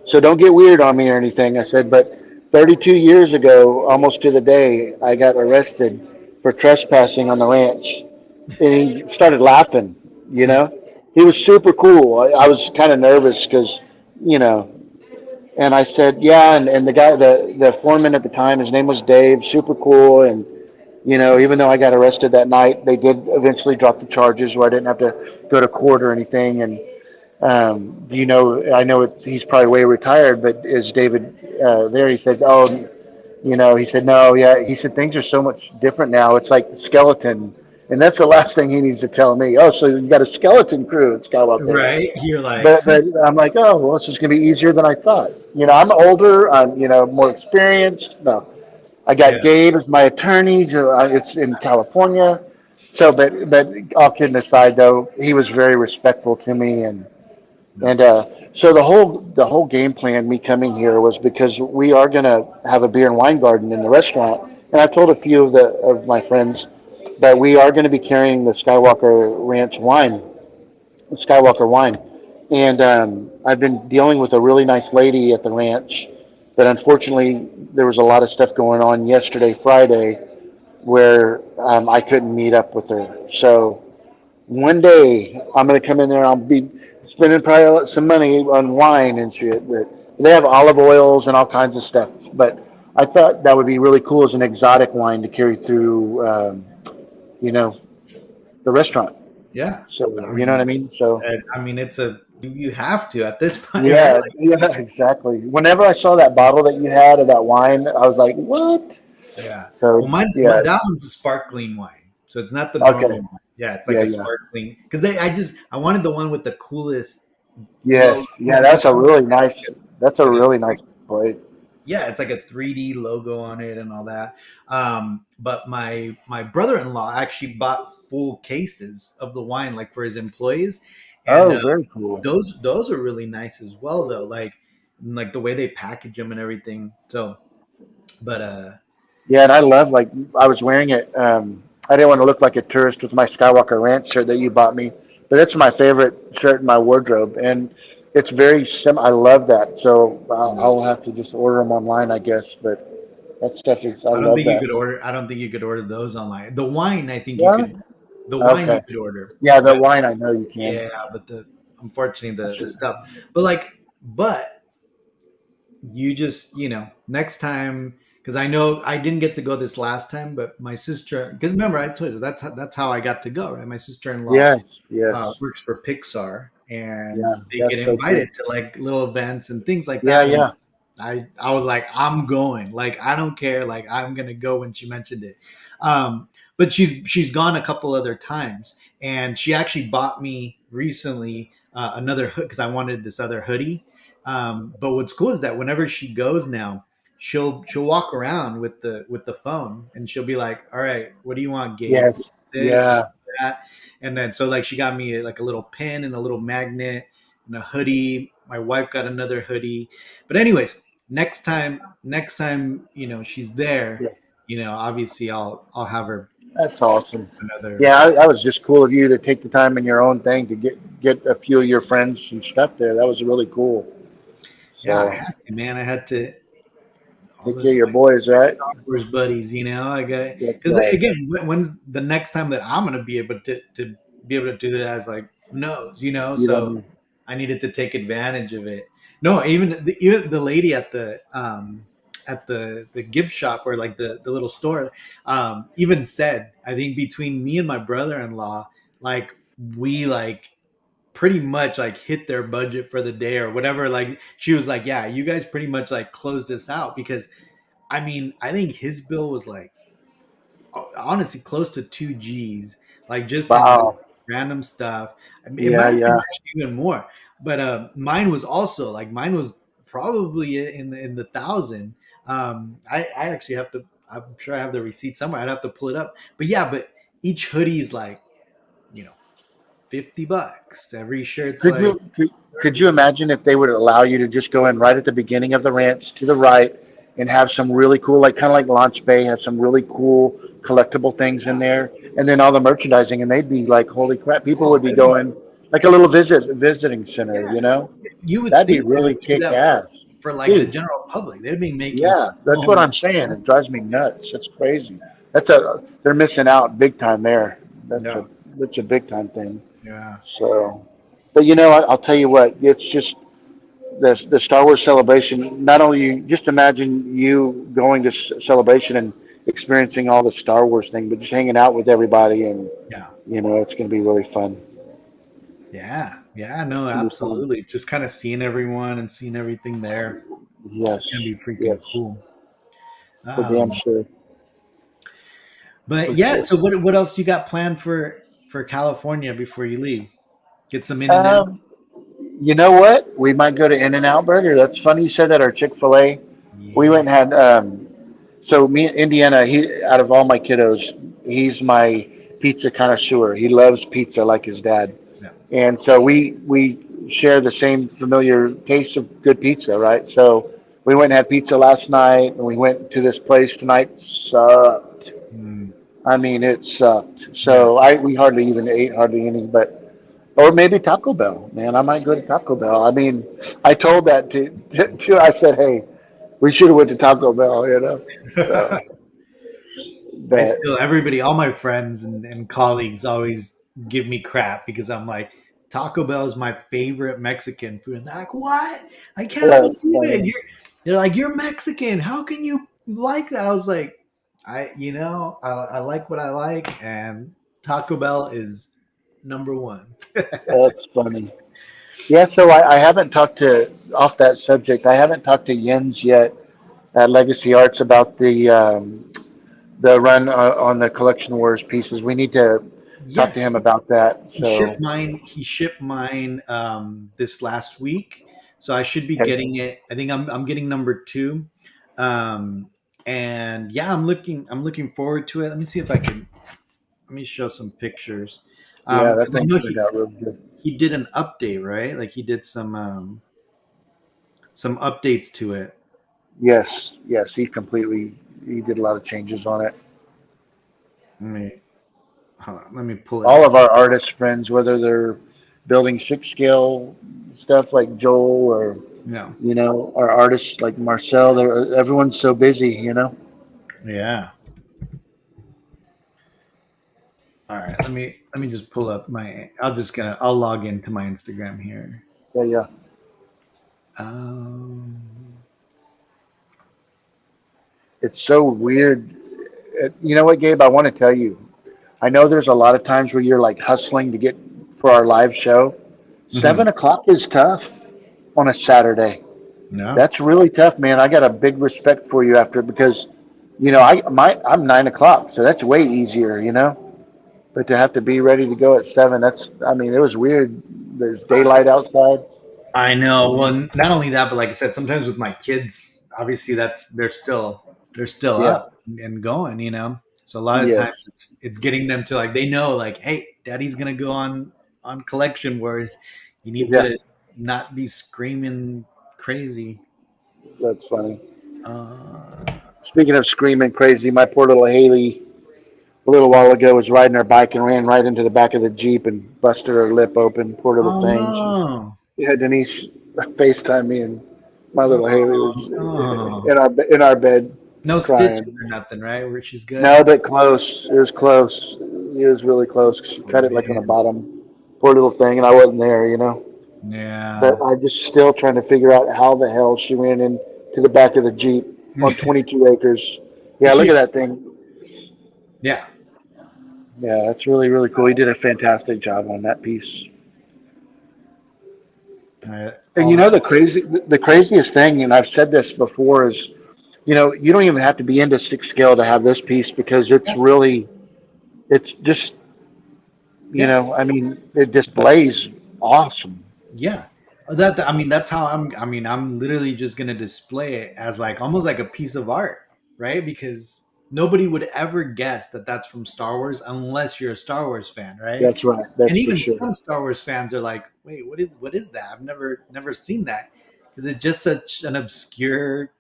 "So don't get weird on me or anything." I said, "But 32 years ago, almost to the day, I got arrested for trespassing on the ranch." And he started laughing, you know. He was super cool. I was kind of nervous because, you know, and I said, "Yeah." And the guy, the foreman at the time, his name was Dave, super cool. And, even though I got arrested that night, they did eventually drop the charges where I didn't have to go to court or anything. And I know he's probably way retired, but is David there? He said, "Oh, he said, no, yeah." He said, "Things are so much different now. It's like the skeleton." And that's the last thing he needs to tell me. "Oh, so you got a skeleton crew at Skywalker." Right. You're like, But I'm like, "Oh, well, this is going to be easier than I thought." I'm older. I'm, more experienced. No, I got yeah. Gabe as my attorney. It's in California. So, but all kidding aside, though, he was very respectful to me. And No. so the whole game plan, me coming here, was because we are going to have a beer and wine garden in the restaurant. And I've told a few of my friends that we are going to be carrying the Skywalker Ranch wine, Skywalker wine. And I've been dealing with a really nice lady at the ranch, but unfortunately there was a lot of stuff going on yesterday, Friday, where I couldn't meet up with her. So one day I'm gonna come in there. I'll be spending probably some money on wine and shit. But they have olive oils and all kinds of stuff. But I thought that would be really cool as an exotic wine to carry through, you know, the restaurant. Yeah, So I you know what I mean, mean. So I mean, it's a you have to at this point, right? yeah, Like, yeah, exactly. Whenever I saw that bottle that you had of that wine, I was like, what? yeah. Well, So yeah, that one's a sparkling wine, so it's not the normal okay, one. Yeah, it's like yeah, a yeah, sparkling because I wanted the one with the coolest yes, logo yeah. because That's a really nice. That's a like a really nice plate. yeah, it's like a 3D logo on it and all that. But my brother-in-law actually bought full cases of the wine, like for his employees, and Oh, very cool. those are really nice as well, though. Like the way they package them and everything. So, but Yeah, and I love like I was wearing it. I didn't want to look like a tourist with my Skywalker Ranch shirt that you bought me, but it's my favorite shirt in my wardrobe, and it's very sim. I love that, so I'll have to just order them online, I guess. But that stuff is, I I don't love think you that. could order. I don't think you could order those online. The wine, I think you What? could. The wine you Okay. could order, Yeah, the but wine I know you can. yeah, but the unfortunately I the should. stuff. But like, but you just next time because I know I didn't get to go this last time, but my sister because remember I told you that's how I got to go, right? My sister-in-law Yes, yes, works for Pixar and yeah. they get That's so invited cool. to like little events and things like Yeah, that, and yeah. I was like, I'm going. Like, I don't care. Like, I'm gonna go when she mentioned it. But she's gone a couple other times, and she actually bought me recently another hood because I wanted this other hoodie. But what's cool is that whenever she goes now, she'll walk around with the phone, and she'll be like, "All right, what do you want, Gabe? Yes, This, yeah. that," and then so like she got me like a little pin and a little magnet and a hoodie. My wife got another hoodie. But anyways, next time she's there, Yeah. obviously I'll have her That's awesome. another. Yeah, that was just cool of you to take the time in your own thing to get a few of your friends and stuff there. That was really cool. Yeah, I So had to, man. I had to all take the care of your boys, right? Star Wars buddies. I got That's because right. again, when's the next time that I'm gonna be able to be able to do that? As like who knows. You So know, I needed to take advantage of it. No, even the lady at the gift shop or like the little store even said, I think between me and my brother-in-law, like we like pretty much like hit their budget for the day or whatever. Like she was like, yeah, you guys pretty much like closed us out because I mean, I think his bill was like honestly close to 2 G's, like just in like wow. random stuff. I mean, it Yeah, might have been yeah. actually even more, but mine was also like mine was probably in the thousand. I actually have to. I'm sure I have the receipt somewhere. I'd have to pull it up. But yeah, but each hoodie is like you know $50. Every shirt's Could like you could 30. you imagine if they would allow you to just go in right at the beginning of the ranch to the right and have some really cool, like kind of like Launch Bay, have some really cool collectible things in there, and then all the merchandising, and they'd be like, holy crap, people Oh, would be going like a little visiting center, yeah. you know? You would That'd be think they really would do kick that ass, for like the dude. general public. They'd be making Yeah, so that's what much. I'm saying. It drives me nuts. It's crazy. They're missing out big time there. That's Yeah, a big time thing. yeah. So, but I'll tell you what, it's just the Star Wars celebration. Not only just imagine you going to celebration and experiencing all the Star Wars thing, but just hanging out with everybody, and Yeah. it's going to be really fun. Yeah. Yeah. No, It's going to be fun. absolutely. Just kind of seeing everyone and seeing everything there. Yes, It's gonna be freaking yes, cool. for damn Um, sure, but for yeah. sure. So what else you got planned for California before you leave? Get some in and out. Um, you know what? We might go to In and Out Burger. That's funny you said that. Our Chick-fil-A. We Yeah. went and had so me Indiana, he out of all my kiddos, he's my pizza connoisseur. He loves pizza like his dad. Yeah. And so we share the same familiar taste of good pizza, right? So we went and had pizza last night, and we went to this place tonight. Sucked. Mm, I mean, it sucked. yeah. So I we hardly even ate hardly any, but or maybe Taco Bell, man. I might go to Taco Bell. I mean, I told that to I said, hey, we should have went to Taco Bell, So, I but still everybody, all my friends and colleagues always give me crap because I'm like Taco Bell is my favorite Mexican food, and they're like, "What? I can't believe that's it! funny. They're like, you're Mexican. How can you like that. I was like, I like what I like, and Taco Bell is number one. That's funny. Yeah, so I haven't talked to, off that subject, I haven't talked to Jens yet at Legacy Arts about the run on the Collection Wars pieces. We need to talk Yeah, to him about that. he shipped So, mine. He shipped mine this last week, so I should be okay. getting it. I think I'm getting number two, um, and yeah, I'm looking forward to it. Let me see if I can. Let me show some pictures, Yeah, that because I thing know turned out really good. he did an update, right? Like he did some updates to it. Yes, yes, he did a lot of changes on it. Let me hold on, let me pull it All up. of our artist friends, whether they're building six scale stuff like Joel or, No, our artists like Marcel, everyone's so busy. yeah. All right, let me just pull up my. I'll log into my Instagram here. Yeah, yeah. Um, It's so weird. You know what, Gabe? I want to tell you. I know there's a lot of times where you're like hustling to get for our live show. mhm. 7 o'clock is tough on a Saturday. No, That's really tough, man. I got a big respect for you after because, I'm 9 o'clock, so that's way easier. But to have to be ready to go at 7, I mean, it was weird. There's daylight outside. I know. And Well, not only that, but like I said, sometimes with my kids, obviously that's they're still yeah, up and going. So a lot of yes, times it's getting them to like they know like, hey, Daddy's gonna go on Collection Wars. You need yeah, to not be screaming crazy. that's funny. Uh, Speaking of screaming crazy, my poor little Haley a little while ago was riding her bike and ran right into the back of the Jeep and busted her lip open. Poor little oh thing. no! Yeah, Denise FaceTime me, and my little Haley Oh was no! in our bed No stitches crying. or nothing, right? Where she's good. No, but close. It was close. It was really close. She Oh cut it like on the man, bottom. Poor little thing, and I wasn't there. But yeah. I'm just still trying to figure out how the hell she ran into the back of the Jeep on 22 acres. Yeah, look Yeah, at that thing. yeah. Yeah, that's really, really cool. He did a fantastic job on that piece. And All the craziest thing, and I've said this before, is you don't even have to be into six scale to have this piece because it's just yeah, I mean, it displays awesome. yeah. I mean, that's how I'm literally just gonna display it as like almost like a piece of art, right? Because nobody would ever guess that that's from Star Wars unless you're a Star Wars fan, right? That's right. And That's for even sure. some Star Wars fans are like, "Wait, what is that? I've never seen that," because it's just such an obscure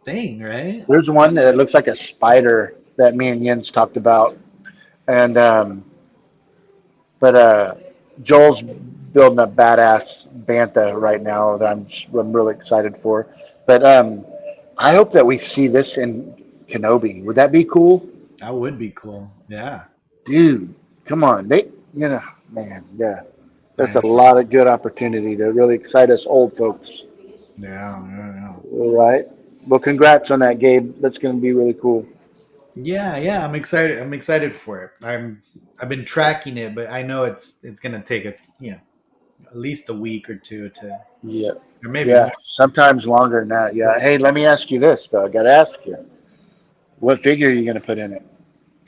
thing, right? There's one that looks like a spider that me and Jens talked about, and but Joel's building a badass bantha right now that I'm really excited for. But I hope that we see this in Kenobi. Would that be cool, That would be cool. Yeah, dude? Come on, man, yeah. That's I a lot of good opportunity to really excite us old folks. yeah, yeah, yeah. All right. Well, congrats on that, Gabe. That's going to be really cool. Yeah, yeah, I'm excited. I'm excited for it. I've been tracking it, but I know it's gonna take at least a week or two to, Yeah. or maybe Yeah. more. Sometimes longer than that. Yeah. Hey, let me ask you this, though. I got to ask you. What figure are you going to put in it?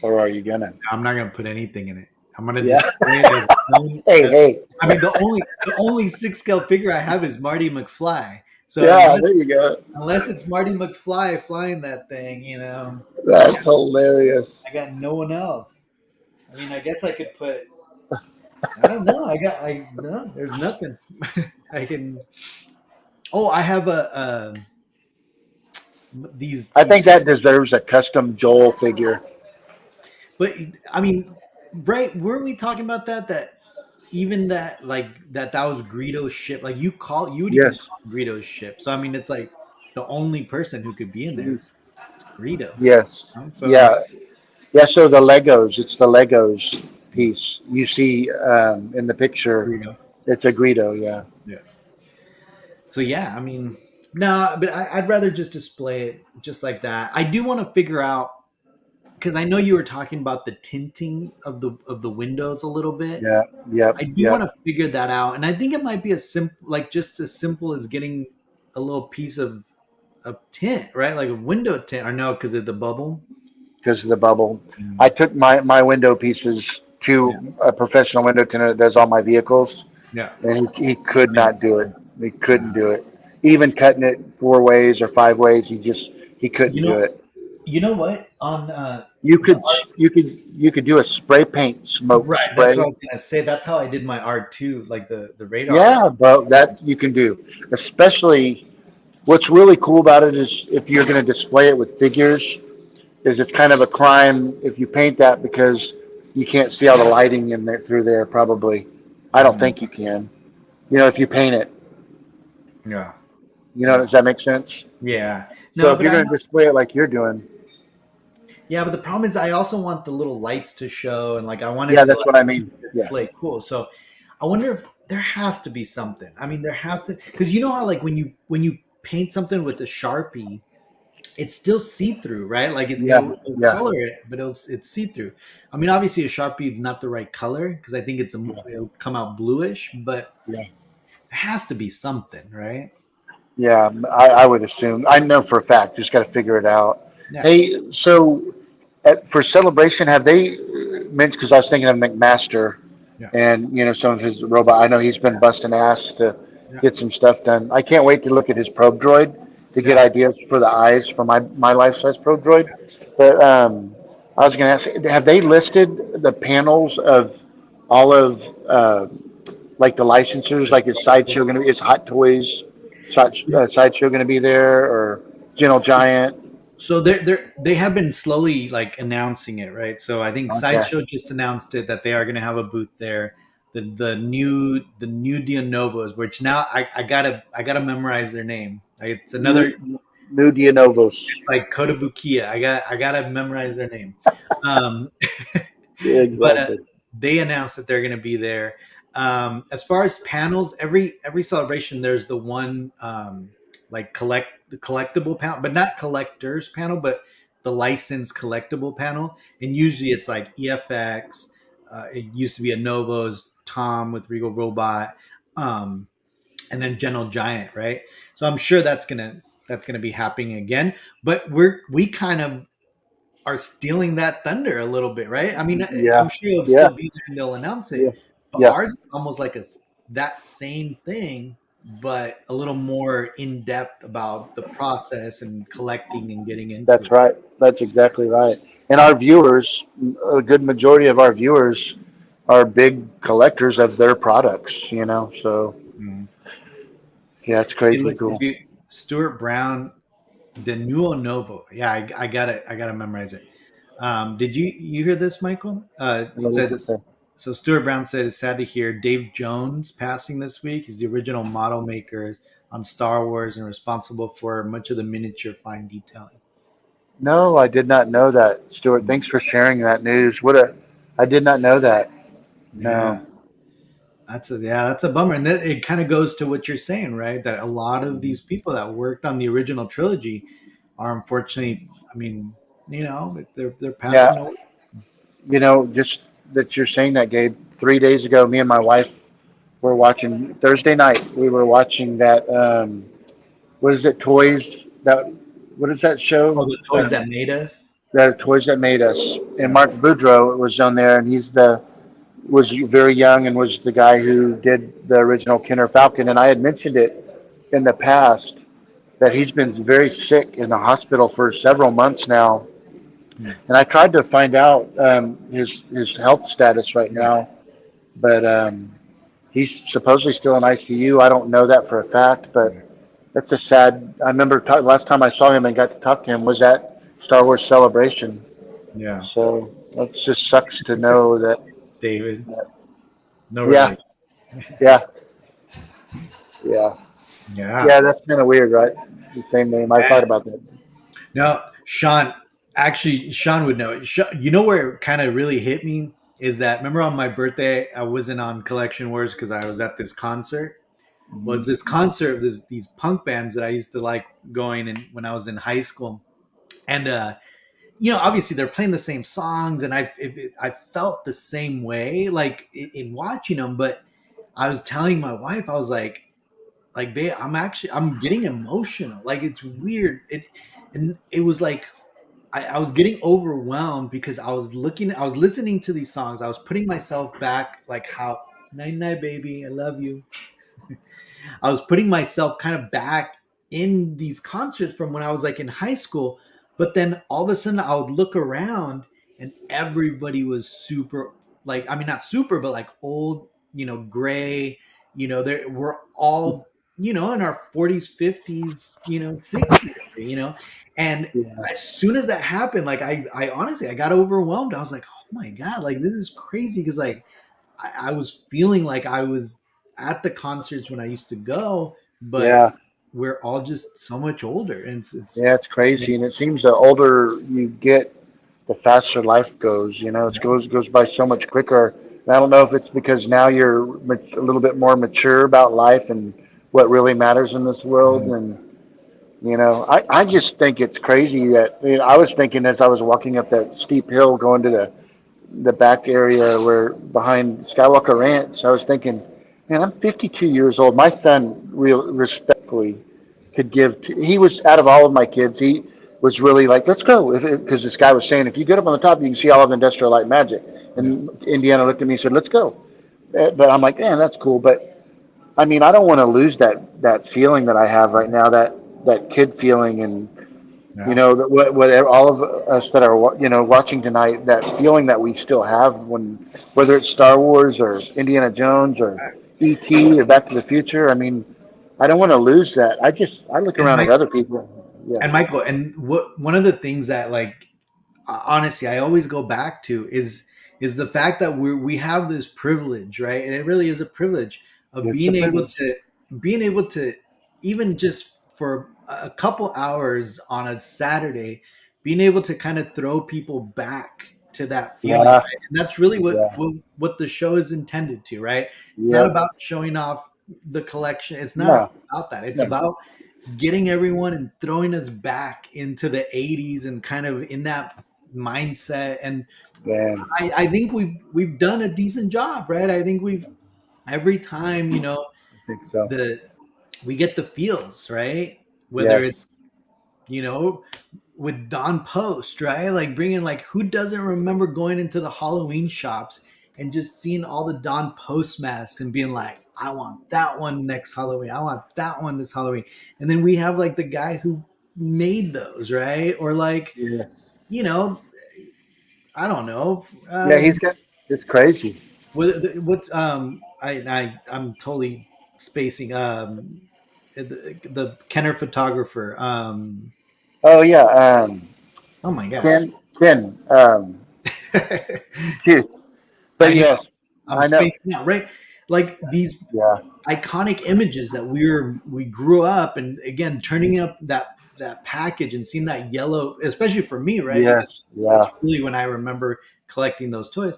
Or are you going to? I'm not gonna put anything in it. I'm gonna Yeah. display it as Hey, hey. I mean, the only six scale figure I have is Marty McFly. So Yeah, unless there you go. unless it's Marty McFly flying that thing, I That's got hilarious. I got no one else. I mean, I guess I could put. I don't know. I no. There's nothing. I can. Oh, I have I these think that deserves a custom Joel figure. but I mean, right, weren't we talking about that even that like that was Greedo's ship, like you would even Yes. call Greedo's ship, so I mean it's like the only person who could be in there is Greedo. Yes. So Yeah. Yeah. So it's the Legos piece. You see in the picture, Greedo, it's a Greedo. Yeah. yeah. So yeah, I mean, No, but I'd rather just display it just like that. I do want to figure out because I know you were talking about the tinting of the windows a little bit. Yeah, I yep, do want yep. to figure that out, and I think it might be as simple, like just as simple as getting a little piece of tint, right? Like a window tint, or no, because of the bubble. Because of the bubble. I Mm. took my window pieces Yeah, to a professional window tinter that does all my vehicles, yeah, and he could yeah. not do it. He couldn't do it. Even cutting it 4 ways or 5 ways, he couldn't You do know, it. you know what? On You the could art, you could do a spray paint smoke right? That's what I spray. was gonna say. That's how I did my art too, like the radar. Yeah, but that you can do. Especially what's really cool about it is if you're going to display it with figures, is it's kind of a crime if you paint that because you can't see all the lighting in there through there. Probably, I don't Mhm. think you can. You know, if you paint it, Yeah, you know, yeah, does that make sense? yeah. So No, if but you're I going to display it like you're doing, yeah, but the problem is I also want the little lights to show, and like I want it yeah, to that's like what I mean. Yeah, display cool. So I wonder if there has to be something. I mean, there has to because you know how like when you paint something with a Sharpie, it's still see through, right? Like yeah, it'll yeah, color it, but it's see through. I mean, obviously a Sharpie is not the right color because I think yeah, it'll come out bluish, but yeah. there has to be something, right? Yeah, I would assume. I know for a fact. Just got to figure it out. Yeah, Hey, so for celebration, have they mentioned? Because I was thinking of McMaster, yeah, and some of his robot. I know he's been busting ass to yeah, get some stuff done. I can't wait to look at his probe droid to get yeah. ideas for the eyes for my life size probe droid. But I was going to ask, have they listed the panels of all of like the licensors? The Like is Sideshow going to be? Is Hot Toys Sideshow going to be there or Gentle Giant? So they have been slowly like announcing it, right? So I think Okay. Sideshow just announced it that they are going to have a booth there. The new Dia Novos, which now I gotta memorize their name. Like, it's another. New Dia Novos. It's like Kotobukiya. I gotta memorize their name. Um, Yeah, but exactly. they announced that they're going to be there. As far as panels, every celebration there's the one like collectible panel, but not collectors panel, but the licensed collectible panel. And usually it's like EFX. It used to be a Novos Tom with Regal Robot, um, and then Gentle Giant, right? So I'm sure that's gonna be happening again. But we kind of are stealing that thunder a little bit, right? I mean, I'm Yeah, sure it'll yeah, still be there and they'll announce it, yeah, but yeah. ours is almost like that same thing, but a little more in depth about the process and collecting and getting into That's it. right. That's exactly right. And our viewers, a good majority of our viewers, are big collectors of their products. So Mm. yeah, it's Hey, crazy look, cool. Stuart Brown, De Nuevo Novo. Yeah, I got it. I got to memorize it. Did you hear this, Michael? What does it say? So. Stuart Brown said it's sad to hear Dave Jones passing this week. He's the original model maker on Star Wars and responsible for much of the miniature fine detailing. No, I did not know that, Stuart. Thanks for sharing that news. I did not know that. Yeah, No. that's a bummer, and that it kind of goes to what you're saying, right? That a lot of these people that worked on the original trilogy are unfortunately, I mean, they're Yeah, passing away. just that you're saying that, Gabe. 3 days ago, me and my wife were watching Thursday night. We were watching that. What is it? Toys. What is that Oh, show? the toys that made us. That Toys That Made Us. And Yeah. Mark Boudreau was on there, and was very young and was the guy who did the original Kenner Falcon. And I had mentioned it in the past that he's been very sick in the hospital for several months now. Hmm. And I tried to find out his health status right Yeah. now, but he's supposedly still in ICU. I don't know that for a fact, but that's a sad. I remember last time I saw him and got to talk to him was at Star Wars Celebration. Yeah. So that just sucks to know that. David. No Yeah, relation. yeah, yeah, Yeah. yeah. That's kind of weird, right? The same name. I thought about that. Now, Sean, actually, Sean would know. You know where it kind of really hit me is that remember on my birthday, I wasn't on Collection Wars because I was at this concert. Well, it's this concert of these punk bands that I used to like going in when I was in high school, and obviously they're playing the same songs, and I felt the same way like in watching them. But I was telling my wife, I was like, babe, I'm getting emotional. Like it's weird. And it was like I was getting overwhelmed because I was listening to these songs. I was putting myself back, like how night night baby, I love you. I was putting myself kind of back in these concerts from when I was like in high school. But then all of a sudden I would look around and everybody was super, like, I mean, not super, but like old, gray, they were all, in our 40s, 50s, 60s, and Yeah. as soon as that happened, like I honestly, I got overwhelmed. I was like, oh my God, like this is crazy. Cause like, I was feeling like I was at the concerts when I used to go, but Yeah. we're all just so much older, and Yeah. It's crazy, and it seems the older you get, the faster life goes. It goes by so much quicker. And I don't know if it's because now you're a little bit more mature about life and what really matters in this world. Mhm. And I just think it's crazy that I was thinking as I was walking up that steep hill going to the back area where behind Skywalker Ranch, I was thinking, man, I'm 52 years old. My son, real respectfully, could give. He was out of all of my kids. He was really like, let's go, because this guy was saying, if you get up on the top, you can see all of Industrial Light Magic. Yeah, And Indiana looked at me and said, let's go. But I'm like, man, that's cool. But I mean, I don't want to lose that feeling that I have right now, that kid feeling, and yeah, that what all of us that are watching tonight, that feeling that we still have when, whether it's Star Wars or Indiana Jones or E.T. or Back to the Future. I mean, I don't want to lose that. I look and around at Mike other people. Yeah. and Michael, and what one of the things that like honestly I always go back to is the fact that we have this privilege, right? And it really is a privilege of It's a privilege. being able to even just for a couple hours on a Saturday, being able to kind of throw people back to that feeling, Yeah. right? And that's really Yeah. what the show is intended to, right? It's not Yep. about showing off the collection. It's not No. about that. It's No. about getting everyone and throwing us back into the 80s and kind of in that mindset. And Man. I think we've done a decent job, right? I think we've every time, I think so. the we get the feels, right? Whether Yes. it's, you know with Don Post, right? Like bringing, like, who doesn't remember going into the Halloween shops and just seeing all the Don Post masks and being like, I want that one next Halloween. I want that one this Halloween. And then we have like the guy who made those, right? Or like, Yeah. you know, I don't know. Yeah. He's got. It's crazy. What's I'm totally spacing. The Kenner photographer. Oh yeah. Oh my gosh. Ken. Shoot. I But know. yes, I'm I know. spacing out, right? Like these Yeah. iconic images that we grew up, and again turning up that package and seeing that yellow, especially for me, right? Because Yes. Yeah. that's really when I remember collecting those toys,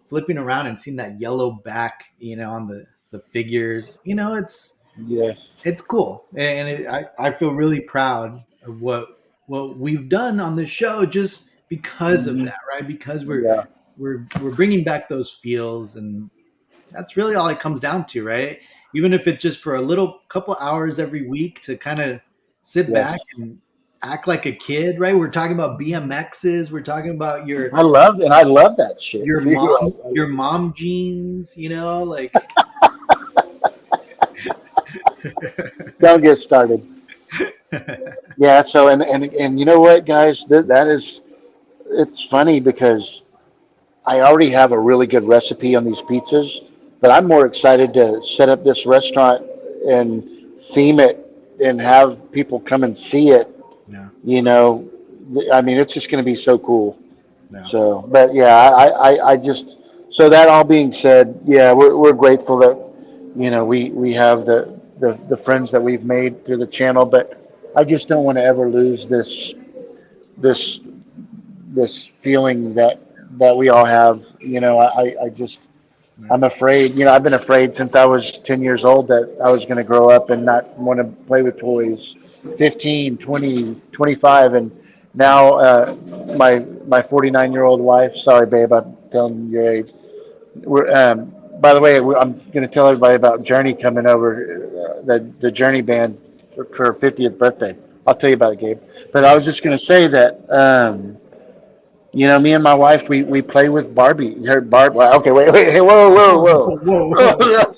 flipping around and seeing that yellow back, on the figures. Yes. It's cool, and I feel really proud of what we've done on the show just because of Hmm. that, right? Because Yeah. we're bringing back those feels, and that's really all it comes down to, right? Even if it's just for a little couple hours every week to kind of sit back Yes. and act like a kid, right? We're talking about BMXs, we're talking about I love that shit your too. mom jeans, like Don't get started. Yeah. So and you know what, guys? That is, it's funny because I already have a really good recipe on these pizzas, but I'm more excited to set up this restaurant and theme it and have people come and see it. yeah, You know, I mean, it's just going to be so cool. yeah, So, but yeah, I just, so that all being said, yeah, we're grateful that, we have the friends that we've made through the channel, but I just don't want to ever lose this, this feeling that we all have. I just, Yeah. I'm afraid, I've been afraid since I was 10 years old that I was going to grow up and not want to play with toys. 15, 20, 25, and now my 49-year-old wife, sorry, babe, I'm telling you your age. By the way, I'm going to tell everybody about Journey coming over, the Journey band for her 50th birthday. I'll tell you about it, Gabe. But I was just going to say that, me and my wife, we play with Barbie. Her Barb. Okay, wait, hey, Whoa, whoa, whoa, whoa, whoa.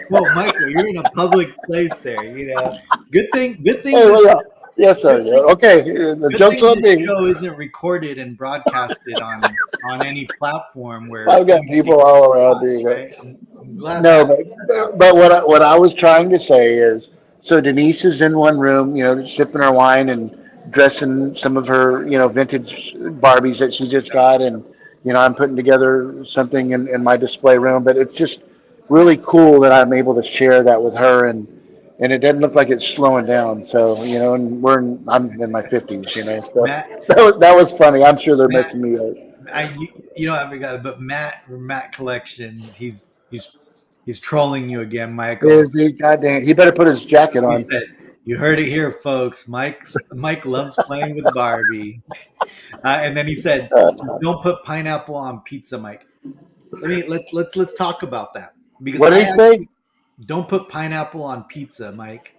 whoa, Michael, you're in a public place there. Good thing Hey, this, wait up. Yes, sir. good Yeah. thing, Okay, the good joke's thing on this me. show isn't recorded and broadcasted on any platform where I've got people can people all around watch. doing it. Right? I'm glad No, that. but what I was trying to say is, so Denise is in one room, sipping her wine and dressing some of her, vintage Barbies that she just got, and I'm putting together something in my display room. But it's just really cool that I'm able to share that with her, and it doesn't look like it's slowing down. So and I'm in my 50s, so Matt, that was funny. I'm sure they're Matt, messing me up. I forgot, but Matt Collections, he's trolling you again, Michael. Is he? Goddamn, he better put his jacket He on. said, "You heard it here, folks. Mike loves playing with Barbie." And then he said, "Don't put pineapple on pizza, Mike." Let's talk about that because What I did he say? actually don't put pineapple on pizza, Mike.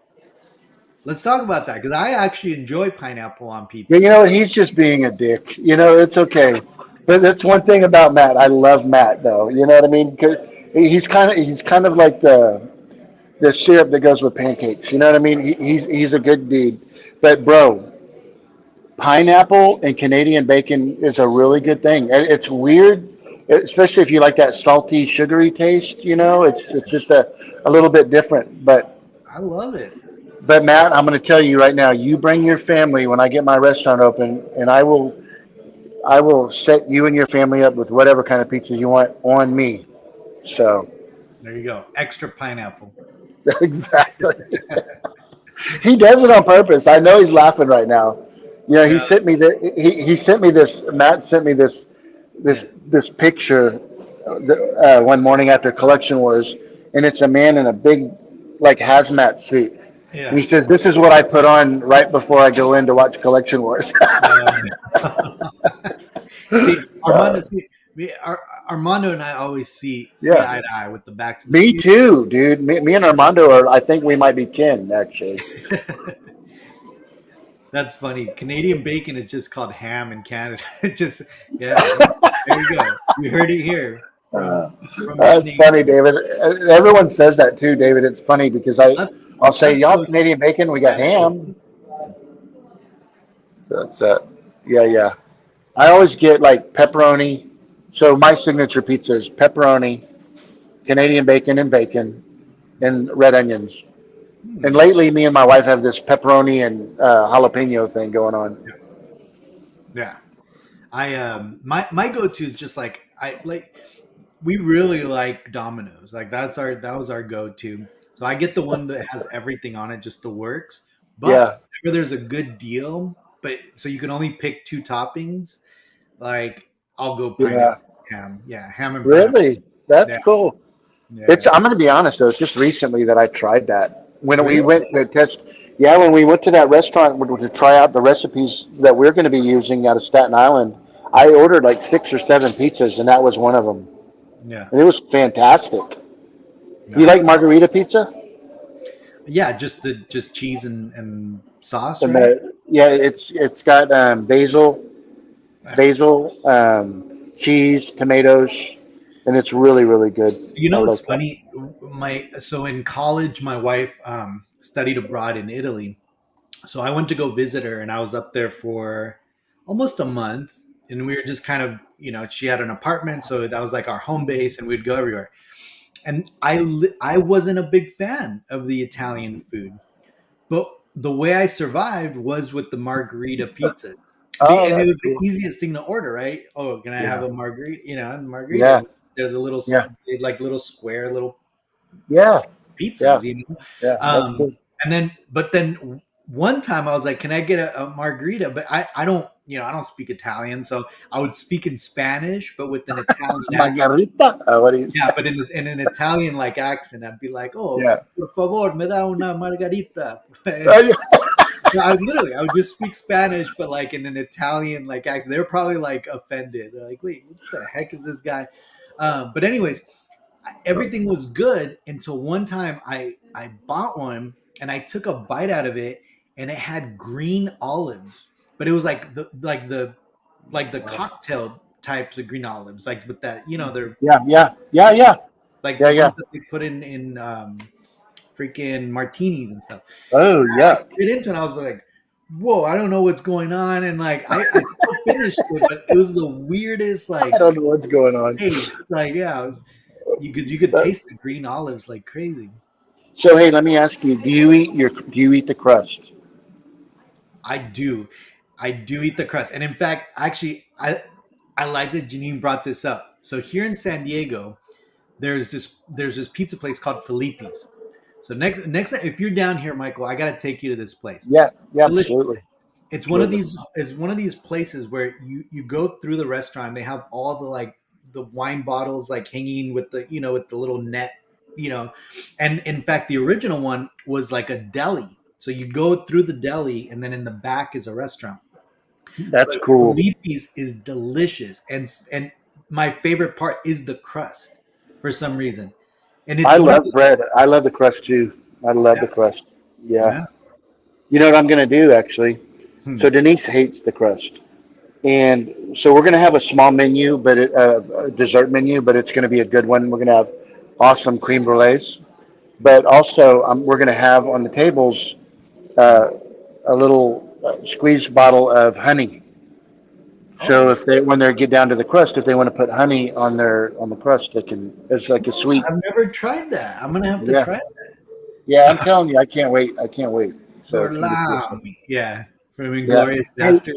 Let's talk about that because I actually enjoy pineapple on Yeah, pizza. he's just being a dick. It's okay. But that's one thing about Matt. I love Matt, though. You know what I mean? 'Cause he's kind of like the syrup that goes with pancakes. You know what I mean? He's a good dude. But bro, pineapple and Canadian bacon is a really good thing. And it's weird, especially if you like that salty, sugary taste. It's just a little bit different. I love it. But Matt, I'm going to tell you right now. You bring your family when I get my restaurant open, and I will set you and your family up with whatever kind of pizza you want on me. So There you go. Extra pineapple. exactly, he does it on purpose. I know he's laughing right now. He Yeah, sent me he sent me this. Matt sent me this yeah, this picture one morning after Collection Wars, and it's a man in a big like hazmat suit. And yeah. he says, "This is what I put on right before I go in to watch Collection Wars." See, Armando. See, Armando and I always see Yeah, eye to eye with the Back to the me Future. too, dude. Me and Armando are. I think we might be kin, actually. That's funny. Canadian bacon is just called ham in Canada. It just yeah. There you go. You heard it here Uh, from his that's funny, native. David. Everyone says that too, David. It's funny because Left I'll say, left y'all coast Canadian bacon, we got ham. ham. That's yeah, yeah. I always get like pepperoni. So my signature pizza is pepperoni, Canadian bacon, and red onions. And Hmm. lately, me and my wife have this pepperoni and jalapeno thing going on. Yeah. I my go to is just like I like we really like Domino's. Like that was our go to. So I get the one that has everything on it, just the works. But Yeah, whenever there's a good deal, but so you can only pick two toppings, like I'll go pineapple yeah. ham. Yeah, ham and pineapple. Really? That's Yeah, cool. yeah. I'm going to be honest though. It's just recently that I tried that. When we Really? went to test, yeah, when we went to that restaurant to try out the recipes that we're going to be using out of Staten Island, I ordered like 6 or 7 pizzas, and that was one of them, Yeah. and it was fantastic. You Yeah. like margarita pizza? Yeah, just cheese and sauce, And right? yeah, it's got Yeah. basil, cheese, tomatoes, and it's really really good. You I know what's like that. funny? My so in college, my wife studied abroad in Italy. So I went to go visit her, and I was up there for almost a month. And we were just kind of, she had an apartment, so that was like our home base, and we'd go everywhere. And I wasn't a big fan of the Italian food, but the way I survived was with the margarita pizzas. Oh, And it that's was the cool. easiest thing to order, right? Oh, can I have Yeah, a margarita? And yeah, margarita, they're the little, yeah, they're like little square little yeah, yeah, pizzas. yeah. That's Um, cool. and then, but then one time I was like, "Can I get a margarita?" But I don't, I don't speak Italian, so I would speak in Spanish, but with an Italian accent. Margarita? What is? Yeah, but in an Italian like accent, I'd be like, "Oh, Yeah. por favor, me da una margarita." And I would just speak Spanish, but like in an Italian like accent. They were probably like offended. They're like, "Wait, what the heck is this guy?" But anyways, everything was good until one time I bought one and I took a bite out of it and it had green olives, but it was like the cocktail types of green olives, like with that, they're Yeah, yeah, yeah, yeah, like yeah, the yeah. ones that they put in freaking martinis and stuff. Oh, I yuck. bit into it and I was like, whoa, I don't know what's going on. And like I still finished it, but it was the weirdest I like don't know what's going on. taste. Like, yeah, you could But- taste the green olives like crazy. So hey, let me ask you: Do you eat the crust? I do. I do eat the crust. And in fact, actually, I like that Janine brought this up. So here in San Diego, there's this pizza place called Felipe's. So next time, if you're down here, Michael, I gotta take you to this place. Yeah, yeah, Delicious. absolutely, absolutely. It's one of these places where you go through the restaurant. They have all the like the wine bottles like hanging with the with the little net, you know. And in fact, the original one was like a deli. So you go through the deli, and then in the back is a restaurant. That's But cool. Felipe's is delicious, and my favorite part is the crust for some reason. And it's I one of love the bread. I love the crust too. I love yeah the crust. Yeah. yeah. You know what I'm gonna do actually? Hmm. So Denise hates the crust, and so we're gonna have a small menu, but a dessert menu, but it's gonna be a good one. We're gonna have awesome cream brulees, but also we're gonna have on the tables uh, a little squeezed bottle of honey. So Oh, if they when they get down to the crust, if they want to put honey on the crust, they can. It's like a sweet. I've never tried that. I'm gonna have to Yeah, try yeah. I'm telling you, I can't wait. I can't wait. So it's gonna be beautiful. Dorlami. Yeah, from Yeah. Inglorious Hey, Bastard.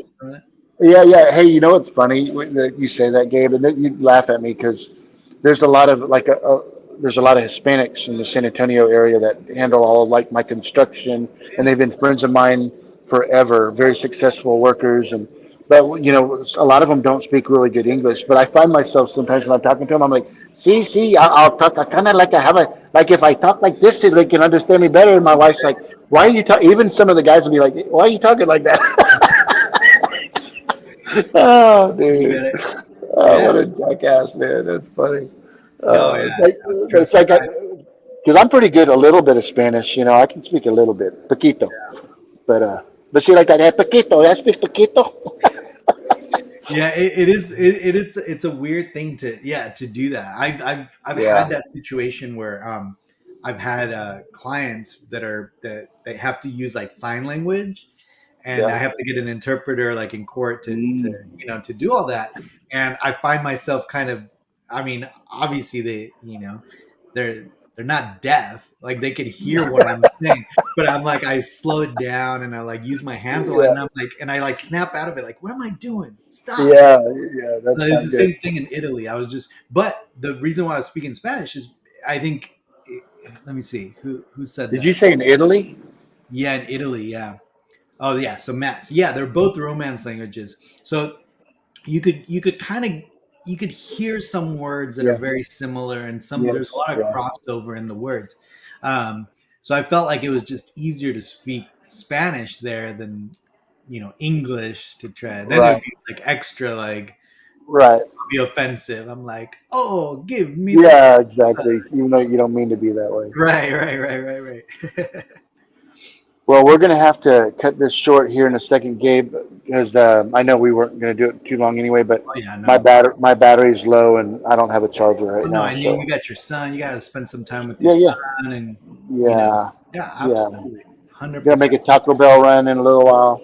yeah, yeah. Hey, you know what's funny that you say that, Gabe, and that you laugh at me because there's a lot of there's a lot of Hispanics in the San Antonio area that handle all of, like my construction, and they've been friends of mine forever, very successful workers, and but a lot of them don't speak really good English. But I find myself sometimes when I'm talking to them, I'm like, see, I'll talk. I kind of like I have a like if I talk like this, they can understand me better. And my wife's like, why are you talking? Even some of the guys will be like, why are you talking like that? Oh, You dude. get it? Oh, Yeah. what a jackass, man. That's funny. Oh yeah. It's Trust me. like, because I'm pretty good a little bit of Spanish, I can speak a little bit, poquito. But see, like that, hey, poquito, I speak poquito. Yeah, it is. It's a weird thing to do that. I've had Yeah, that situation where I've had clients that they have to use like sign language, and I yeah. have to get an interpreter like in court to Mm. to do all that. And I find myself kind of, I mean, obviously they're they're not deaf, like they could hear what I'm saying, but I'm like I slow it down and I like use my hands a lot, Yeah, and I'm like and I like snap out of it, like what am I doing? Stop! yeah, yeah. That's It's not the good. same thing in Italy. But the reason why I was speaking Spanish is I think. Let me see who said Did you that. say in Italy? Yeah, in Italy. Yeah. Oh yeah, so Matt's. Yeah, they're both Romance languages. So you could kind of you could hear some words that are Yeah. very similar, and there's a Yes. lot of Yeah. crossover in the words. So I felt like it was just easier to speak Spanish there than English to try. Then it would Right. be like extra like Right. be offensive. I'm like, oh, give me the Yeah. Exactly. Even though you don't mean to be that way. right. Well, we're going to have to cut this short here in a second, Gabe, because I know we weren't going to do it too long anyway. But Oh yeah, no. my battery's low, and I don't have a charger right Well, no, now. and you So got your son. You got to spend some time with your yeah, yeah, son, and you know, yeah, yeah, yeah. absolutely, hundred Gonna make percent. a Taco Bell run in a little while.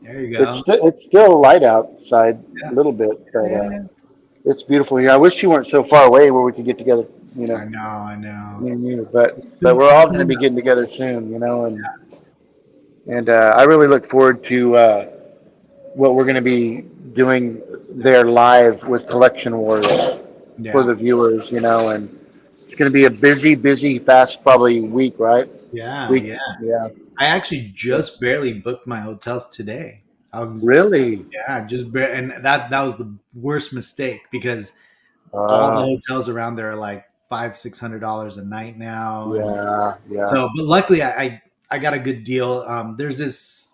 There you go. It's still light outside a Yeah, little bit, yeah, but yeah, yeah. it's beautiful here. I wish you weren't so far away where we could get together. I know, I know. Me and you. But Soon, we're all going to soon be enough. getting together soon. And I really look forward to what we're going to be doing there live with Collection Wars for Yeah, the viewers. And it's going to be a busy, busy, fast, probably week, right? yeah, Week, yeah. yeah. I actually just barely booked my hotels today. I was Really? yeah, and that was the worst mistake because all the Uh, hotels around there are like $500-600 a night now, and yeah, yeah. so but luckily I got a good deal. There's this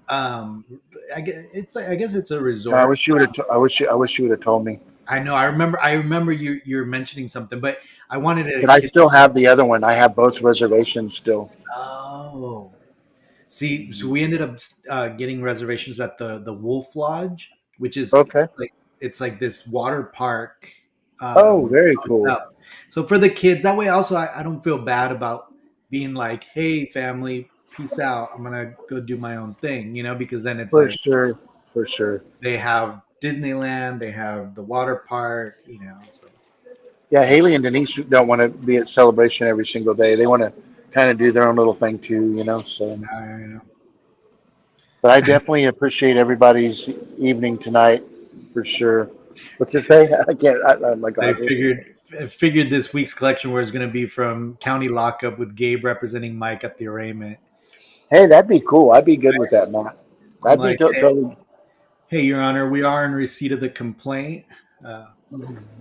I guess it's a I resort. wish you would have. I wish you would have told me. I know. I remember you're mentioning something, but I wanted to But I hit. still have the other one. I have both reservations still. Oh, see, so we ended up getting reservations at the Wolf Lodge, which is Okay. like it's like this water park Oh, very cool. hotel. So for the kids, that way also I don't feel bad about being like, hey, family, peace out. I'm gonna go do my own thing, because then it's For like sure. For sure. they have Disneyland, they have the water park, so Yeah, Haley and Denise don't want to be at Celebration every single day. They want to kind of do their own little thing too, you know. So, I, but I definitely appreciate everybody's evening tonight for sure. What you say? I can't. Oh my I God. figured this week's collection was going to be from County Lockup with Gabe representing Mike at the arraignment. Hey, that'd be cool. I'd be good with that, Matt. I'm That'd be like, totally. hey, Your Honor, we are in receipt of the complaint. Uh,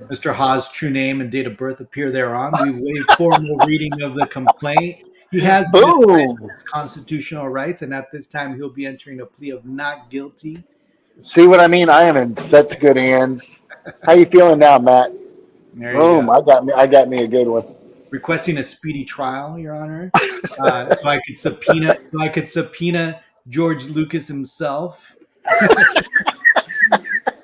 Mr. Ha's true name and date of birth appear thereon. We've waived formal reading of the complaint. He has been advised of Boom. his constitutional rights, and at this time, he'll be entering a plea of not guilty. See what I mean? I am in such good hands. How you feeling now, Matt? There you go. Boom. I got me a good one. Requesting a speedy trial, Your Honor, so I could subpoena George Lucas himself.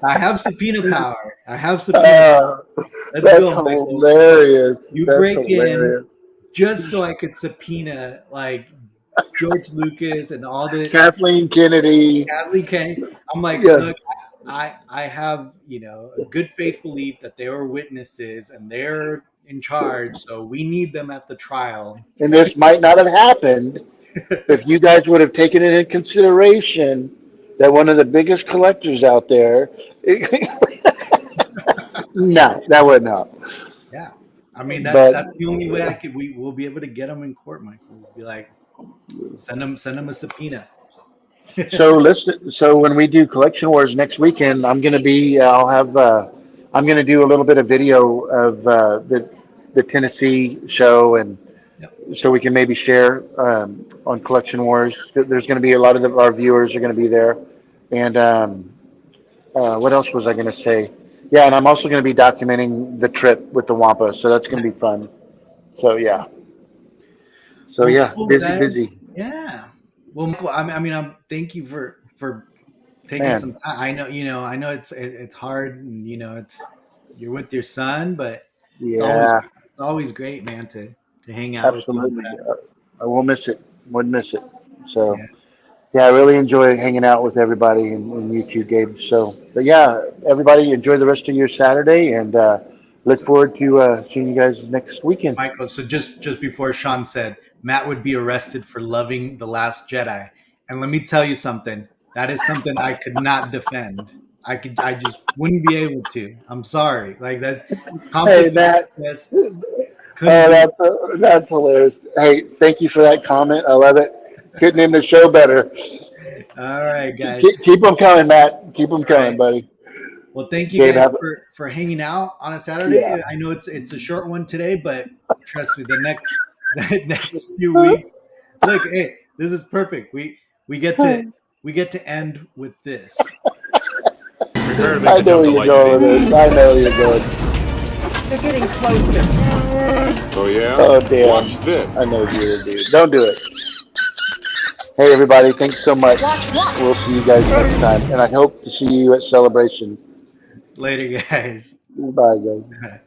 I have subpoena power. I have subpoena Uh, power. Let's that's go, Michael. hilarious. You That's break in hilarious. just so I could subpoena like George Lucas and all the Kathleen Kennedy. Hadley Kane. I'm like, Yes. look, I have a good faith belief that they were witnesses and they're in charge, so we need them at the trial. And this might not have happened if you guys would have taken it in consideration that one of the biggest collectors out there. No, that wouldn't help. Yeah, I mean But that's the only way we'll be able to get them in court, Michael. We'll be like, send them a subpoena. so listen. So when we do Collection Wars next weekend, I'm going to be. I'll have. I'm going to do a little bit of video of the Tennessee show, and Yep. so we can maybe share on Collection Wars. There's going to be a lot of our viewers are going to be there, and what else was I going to say? Yeah, and I'm also going to be documenting the trip with the Wampa, so that's going to be fun. So yeah, so Well, yeah, cool busy, guys. busy, Yeah. Well, Michael, thank you for taking man. some time. I know it's hard, and it's you're with your son, but it's always Yeah, it's always great, man, to hang out with you on absolutely. Saturday. I will miss it. Wouldn't miss it. So Yeah. yeah, I really enjoy hanging out with everybody and you too, Gabe. So, but yeah, everybody enjoy the rest of your Saturday and look So, forward to seeing you guys next weekend. Michael, so just before Sean said Matt would be arrested for loving The Last Jedi, and let me tell you something. That is something I could not defend. I just wouldn't be able to. I'm sorry. Like that Hey, conflict of Matt. interest couldn't Oh, do. that's hilarious. Hey, thank you for that comment. I love it. Couldn't end the show better. All right, guys. Keep them coming, Matt. Keep them All right. coming, buddy. Well, thank you Gabe, guys have for hanging out on a yeah. Saturday. I know it's a short one today, but trust me, the next the next few weeks. Look, hey, this is perfect. We get to we get to end with this. Prepare to make I the know jump where to you're light going with speed. this. I know where you're going. They're getting closer. Oh yeah? Oh, damn. Watch this. I know you're dude. Don't do it. Hey, everybody. Thanks so much. We'll see you guys next time. And I hope to see you at Celebration. Later, guys. Bye, guys.